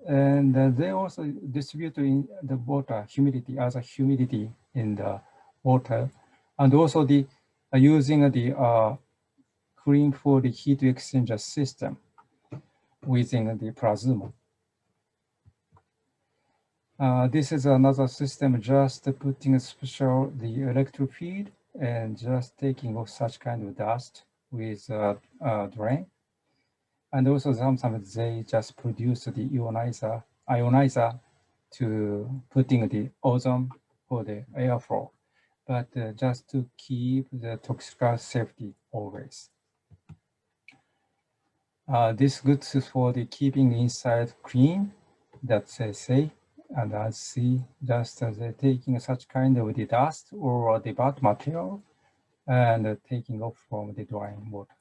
Speaker 6: and they also distribute in the water humidity as a humidity in the water, and also the using the clean for the heat exchanger system within the plasma. This is another system, just putting a special the electric field and just taking off such kind of dust with drain. And also sometimes they just produce the ionizer to putting the ozone for the airflow, but just to keep the toxic safety always. This good for the keeping inside clean, that's they say. And I see just taking such kind of the dust or the bad material and taking off from the drying water.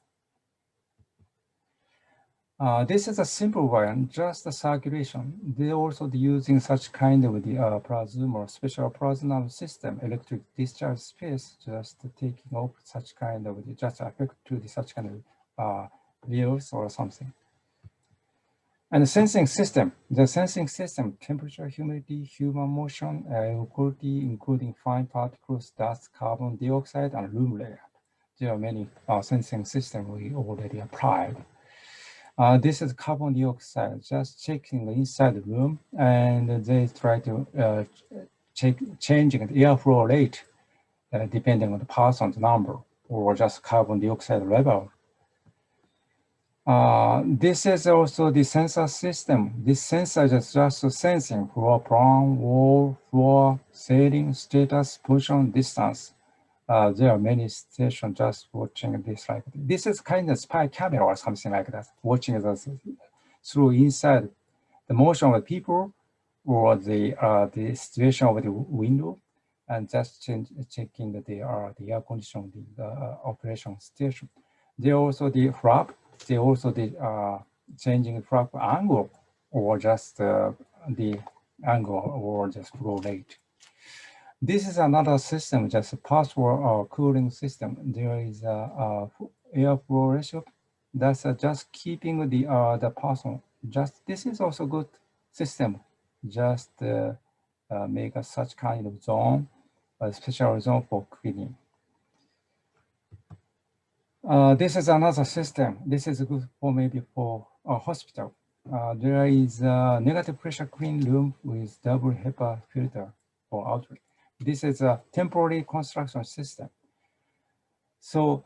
Speaker 6: This is a simple one, just a circulation. They're also using such kind of the plasma or special plasma system, electric discharge space, just taking off such kind of just affect to the such kind of wheels or something. And the sensing system, temperature, humidity, human motion, air quality, including fine particles, dust, carbon dioxide, and room layer. There are many sensing systems we already applied. This is carbon dioxide, just checking inside the room, and they try to changing the airflow rate depending on the person's number or just carbon dioxide level. This is also the sensor system. This sensor is just sensing floor plan, wall, floor, ceiling, status, position, distance. There are many stations just watching this like this is kind of spy camera or something like that, watching this through inside the motion of the people or the situation of the window, and just checking the air condition, the operation station. There also the flap. They also the changing flap angle or just the angle or just flow rate. This is another system, just a partial cooling system. There is a airflow ratio that's just keeping the person. Just this is also good system. Just make such kind of zone, a special zone for cleaning. This is another system. This is good for maybe for a hospital. There is a negative pressure clean room with double HEPA filter for outlet. This is a temporary construction system. So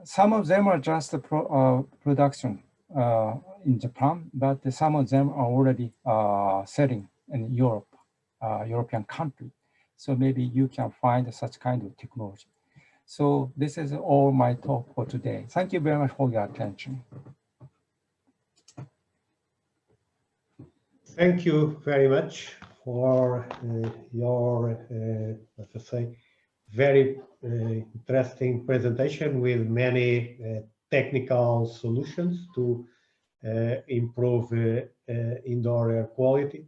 Speaker 6: some of them are just production in Japan, but some of them are already selling in Europe, European country. So maybe you can find such kind of technology. So this is all my talk for today. Thank you very much for your attention.
Speaker 2: Thank you very much for your, let's say, very interesting presentation with many technical solutions to improve indoor air quality.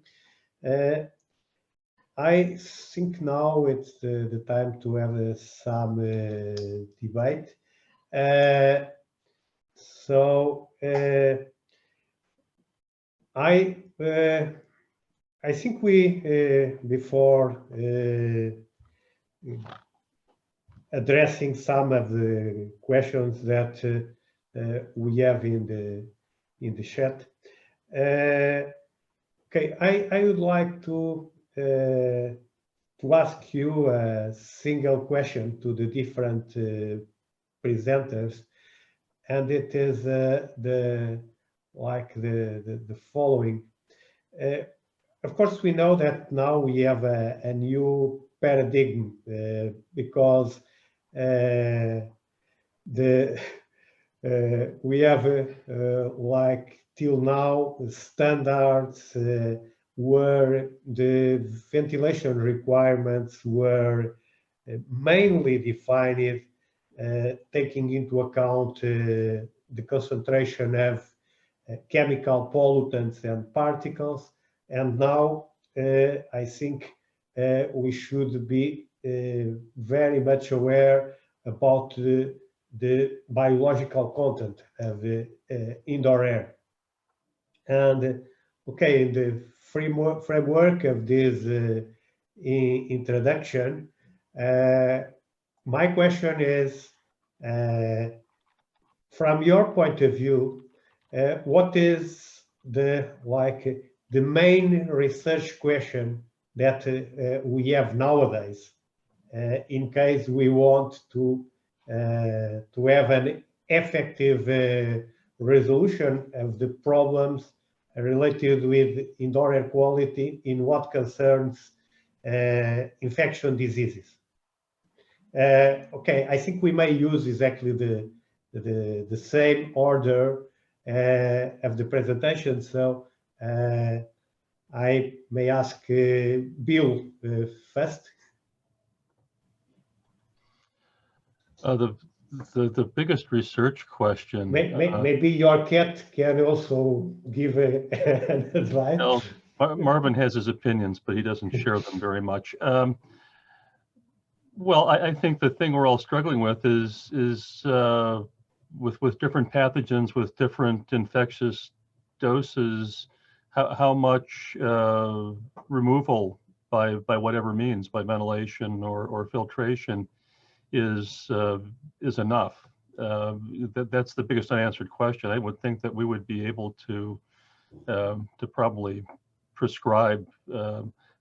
Speaker 2: I think now it's the time to have some debate. I think we, before addressing some of the questions that we have in the chat, okay, I would like to ask you a single question to the different presenters, and it is the following. Of course, we know that now we have a new paradigm because we have like till now standards where the ventilation requirements were mainly defined taking into account the concentration of chemical pollutants and particles. And now I think we should be very much aware about the biological content of indoor air. And okay, in the framework of this introduction, my question is, from your point of view, what is the main research question that we have nowadays, in case we want to have an effective resolution of the problems related with indoor air quality in what concerns infection diseases? Okay, I think we may use exactly the same order of the presentation. So I may ask Bill first.
Speaker 3: The biggest research question.
Speaker 2: Maybe your cat can also give an advice.
Speaker 3: No, Marvin has his opinions, but he doesn't share them very much. Well, I think the thing we're all struggling with is with different pathogens, with different infectious doses, how much removal by whatever means, by ventilation or filtration, is enough. That's the biggest unanswered question. I would think that we would be able to probably prescribe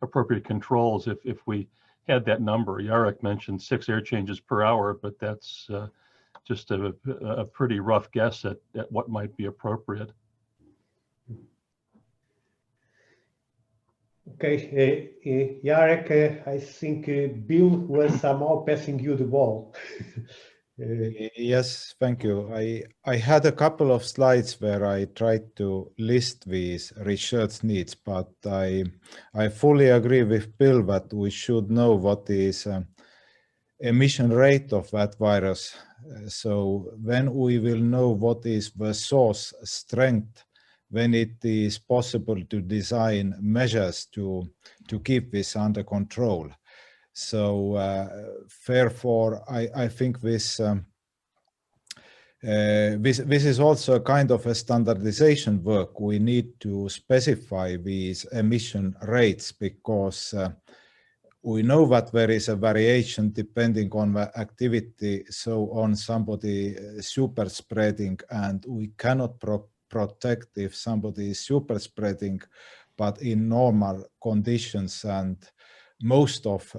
Speaker 3: appropriate controls if we had that number. Jarek mentioned 6 air changes per hour, but that's just a pretty rough guess at what might be appropriate.
Speaker 2: Okay, Jarek, I think Bill was somehow passing you the ball.
Speaker 4: Yes, thank you. I had a couple of slides where I tried to list these research needs, but I fully agree with Bill that we should know what is emission rate of that virus. So when we will know what is the source strength, when it is possible to design measures to keep this under control. So therefore, I think this is also a kind of a standardization work. We need to specify these emission rates because we know that there is a variation depending on the activity. So on somebody super spreading, and we cannot protect if somebody is super spreading, but in normal conditions and most of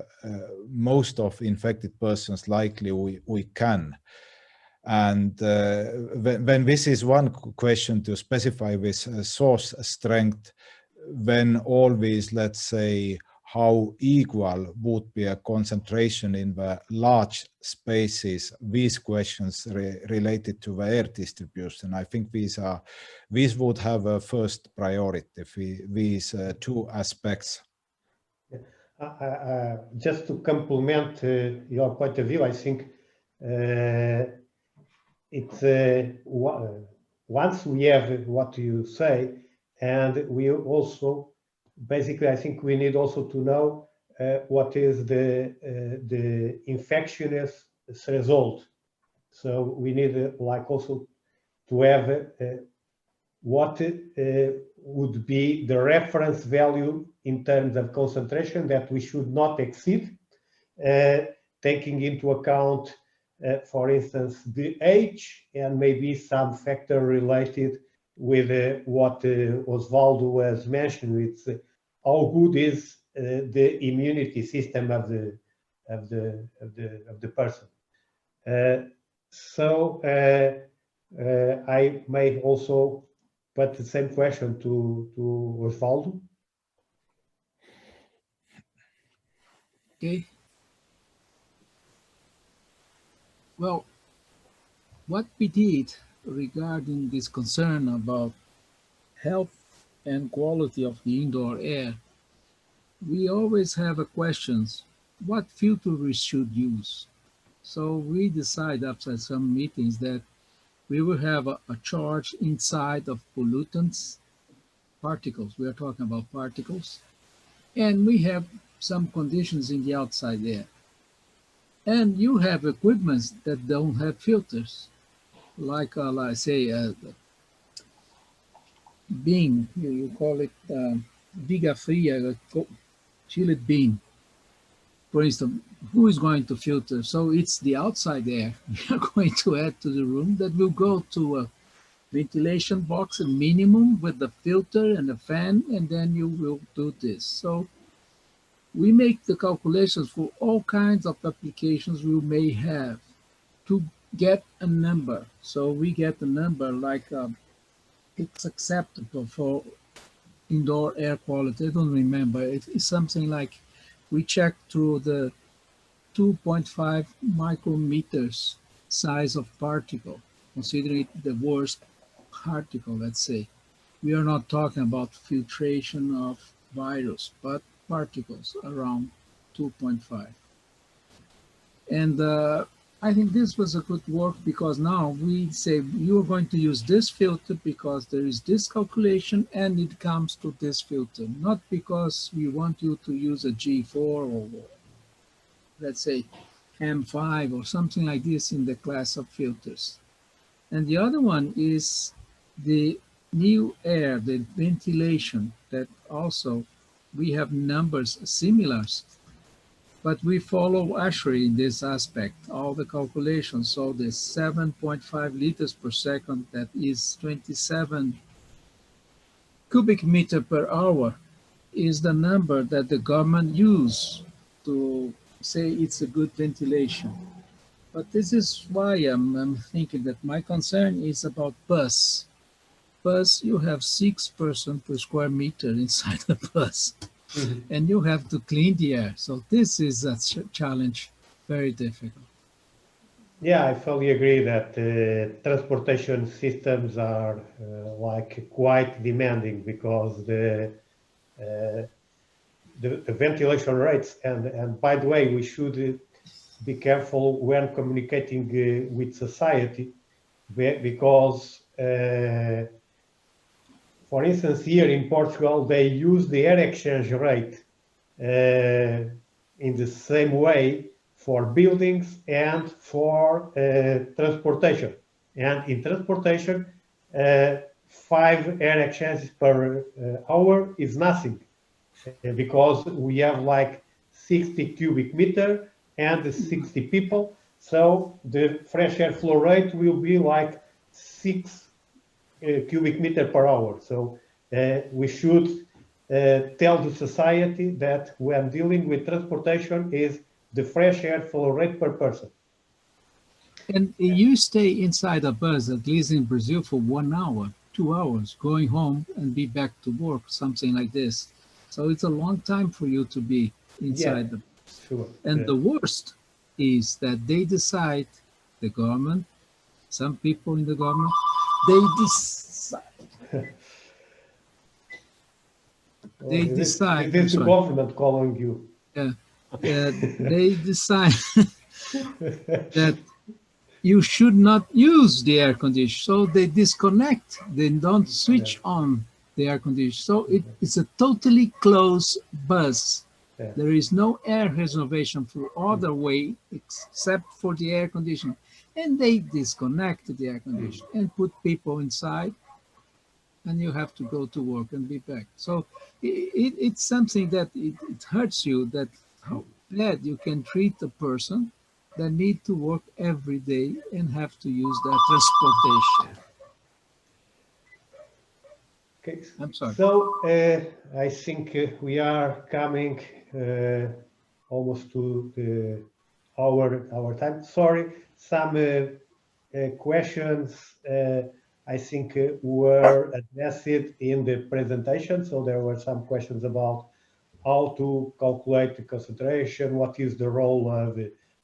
Speaker 4: infected persons likely we can. And when this is one question to specify this source strength, when all these, let's say, how equal would be a concentration in the large spaces, these questions related to the air distribution, I think these would have a first priority, these two aspects.
Speaker 2: Just to complement your point of view, I think it's once we have what you say, and we also basically, I think we need also to know what is the infectious result. So we need like also to have what would be the reference value in terms of concentration that we should not exceed, taking into account, for instance, the age and maybe some factor related with what Osvaldo has mentioned. It's how good is the immunity system of the person. So I may also put the same question to Osvaldo.
Speaker 5: Okay. Well, what we did regarding this concern about health and quality of the indoor air, we always have a questions, what filter we should use. So we decide after some meetings that we will have a charge inside of pollutants, particles. We are talking about particles. And we have some conditions in the outside air. And you have equipments that don't have filters, like say, bean, you call it viga fria, chilled bean. For instance, who is going to filter? So it's the outside air we are going to add to the room that will go to a ventilation box, a minimum with the filter and a fan, and then you will do this. So we make the calculations for all kinds of applications we may have to get a number. So we get a number like it's acceptable for indoor air quality. I don't remember. It's something like we check through the 2.5 micrometers size of particle, considering it the worst particle, let's say. We are not talking about filtration of virus, but particles around 2.5. And I think this was a good work because now we say you are going to use this filter because there is this calculation and it comes to this filter, not because we want you to use a G4 or let's say M5 or something like this in the class of filters. And the other one is the new air, the ventilation, that also we have numbers similar, but we follow ASHRAE in this aspect, all the calculations. So the 7.5 liters per second, that is 27 cubic meter per hour, is the number that the government use to say it's a good ventilation. But this is why I'm thinking that my concern is about bus. Bus, you have 6 persons per square meter inside the bus. Mm-hmm. And you have to clean the air. So this is a challenge, very difficult.
Speaker 2: Yeah, I fully agree that transportation systems are like quite demanding because the ventilation rates, and by the way, we should be careful when communicating with society because for instance, here in Portugal, they use the air exchange rate in the same way for buildings and for transportation. And in transportation, 5 air exchanges per hour is nothing because we have like 60 cubic meter and 60 people. So the fresh air flow rate will be like 6 cubic meter per hour. So we should tell the society that when dealing with transportation is the fresh air flow rate per person.
Speaker 5: And you stay inside a bus, at least in Brazil, for 1 hour, 2 hours, going home and be back to work, something like this. So it's a long time for you to be inside the bus.
Speaker 2: Sure.
Speaker 5: And the worst is that they decide, the government, some people in the government, they decide. They decide.
Speaker 2: This is the government calling you.
Speaker 5: Yeah. They decide that you should not use the air conditioner. So they disconnect. They don't switch on the air conditioner. So it's a totally closed bus. Yeah. There is no air reservation for other way except for the air conditioning. And they disconnect the air conditioner and put people inside, and you have to go to work and be back. So it's something that it hurts you, that how bad you can treat a person that need to work every day and have to use that transportation.
Speaker 2: Okay.
Speaker 5: I'm sorry.
Speaker 2: So I think we are coming almost to our time. Sorry, some questions I think were addressed in the presentation. So there were some questions about how to calculate the concentration, what is the role of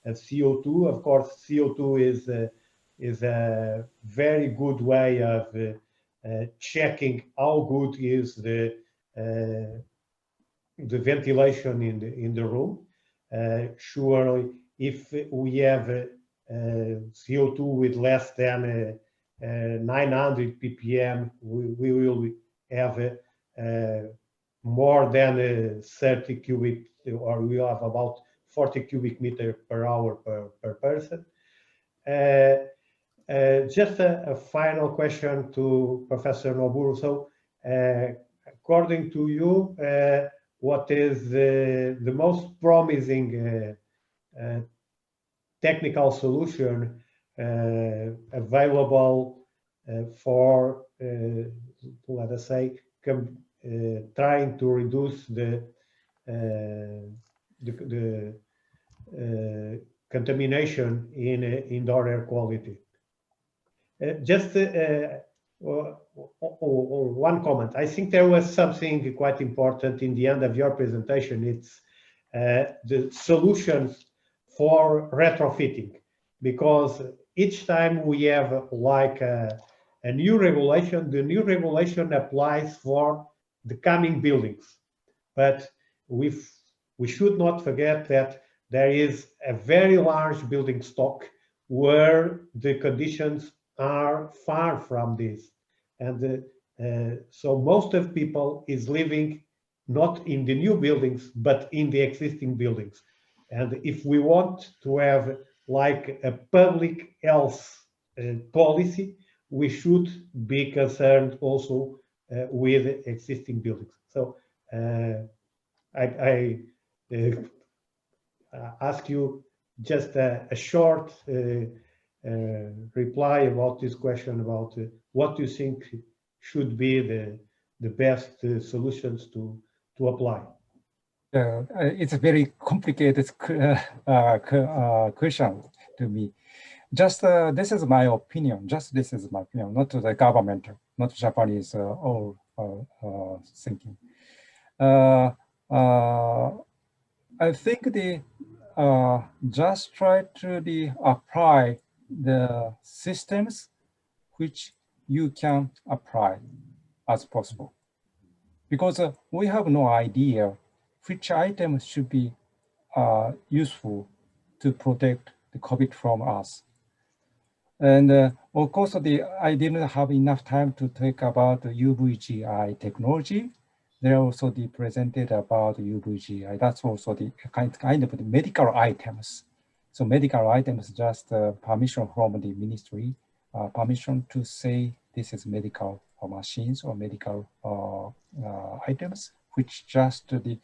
Speaker 2: CO2. Of course, CO2 is a very good way of checking how good is the ventilation in the room. Surely, if we have CO2 with less than 900 ppm, we will have more than 30 cubic, or we have about 40 cubic meter per hour per person. Just a final question to Professor Noburu. So, according to you, what is the most promising technical solution available for, let us say, trying to reduce the contamination in indoor air quality? Just one comment. I think there was something quite important in the end of your presentation. It's the solutions for retrofitting, because each time we have like a new regulation, the new regulation applies for the coming buildings. But we should not forget that there is a very large building stock where the conditions are far from this. And so most of people is living not in the new buildings, but in the existing buildings. And if we want to have like a public health policy, we should be concerned also with existing buildings. So I ask you just a short reply about this question about what you think should be the best solutions to apply.
Speaker 6: It's a very complicated question to me. Just this is my opinion. Just this is my opinion, not to the government, not Japanese all thinking. I think the just try to apply the systems which you can apply as possible, because we have no idea which items should be useful to protect the COVID from us. And of course, I didn't have enough time to talk about the UVGI technology. They also presented about UVGI. That's also the kind of the medical items. So medical items, just permission from the ministry, permission to say this is medical machines or medical items, which just the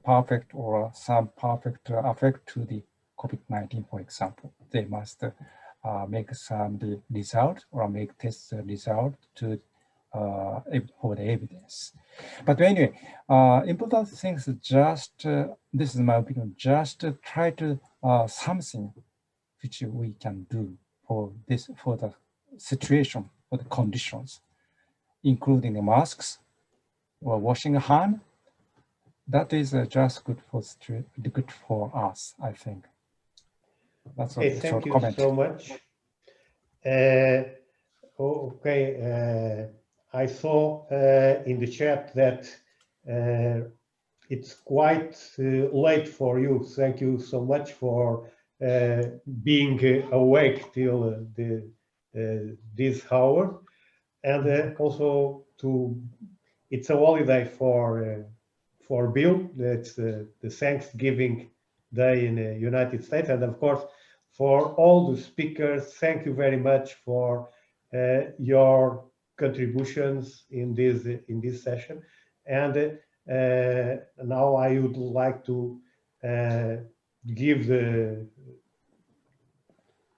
Speaker 6: perfect or some perfect effect to the COVID-19, for example. They must make some the result or make test result to for the evidence. But anyway, important things just this is my opinion. Just try to something which we can do for this, for the situation, for the conditions, including the masks or washing hand. That is just good for us, I think. That's
Speaker 2: okay,
Speaker 6: a
Speaker 2: thank
Speaker 6: short
Speaker 2: you
Speaker 6: comment.
Speaker 2: so much. Okay, I saw in the chat that it's quite late for you. Thank you so much for being awake till this hour, and also it's a holiday for Bill. That's the Thanksgiving Day in the United States, and of course for all the speakers. Thank you very much for your contributions in this session. And now I would like to give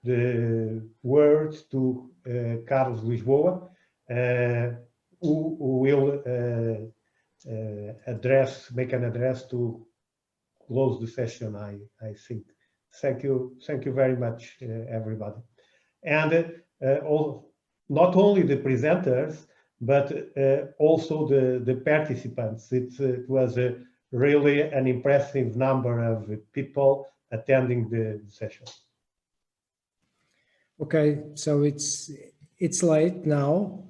Speaker 2: the words to Carlos Lisboa, who will make an address to close the session, I think. Thank you very much, everybody. And not only the presenters, but also the participants. It was really an impressive number of people attending the session.
Speaker 7: Okay, so it's it's late now.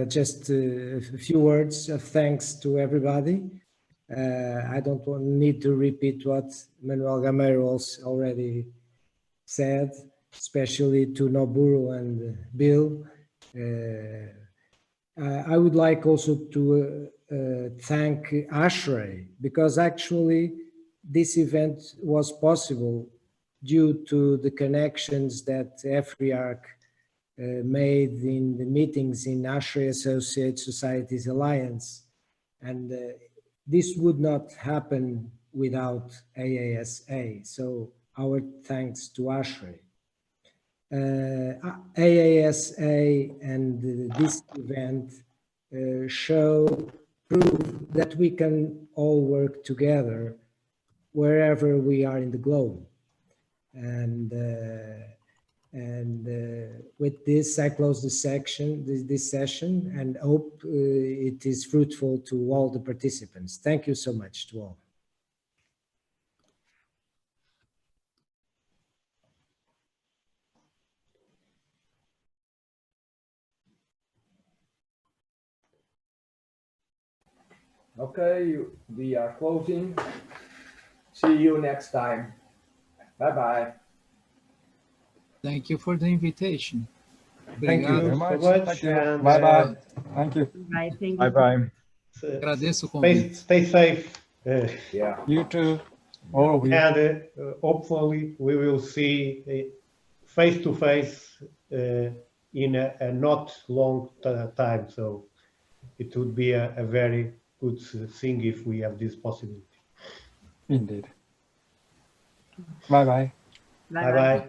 Speaker 7: Just a few words of thanks to everybody. I don't need to repeat what Manuel Gameiro already said, especially to Noburo and Bill. I would like also to thank ASHRAE, because actually this event was possible due to the connections that EFRIARC made in the meetings in ASHRAE Associate Societies Alliance. And this would not happen without AASA. So our thanks to ASHRAE. AASA and this event prove that we can all work together wherever we are in the globe. And with this, I close this session, and hope it is fruitful to all the participants. Thank you so much to all.
Speaker 8: Okay, we are closing. See you next time. Bye-bye.
Speaker 5: Thank you for the invitation.
Speaker 2: Thank you
Speaker 5: Obrigado.
Speaker 2: so much.
Speaker 6: Thank you.
Speaker 2: And,
Speaker 6: Bye-bye. Thank you.
Speaker 1: Bye, thank you.
Speaker 4: Bye-bye.
Speaker 5: Agradeço o convite.
Speaker 2: Stay safe.
Speaker 8: Yeah.
Speaker 6: You too. All of you.
Speaker 2: And hopefully we will see face to face in a not long time. So it would be a very good thing if we have this possibility.
Speaker 6: Indeed. Bye-bye.
Speaker 1: Bye-bye.
Speaker 2: Bye-bye.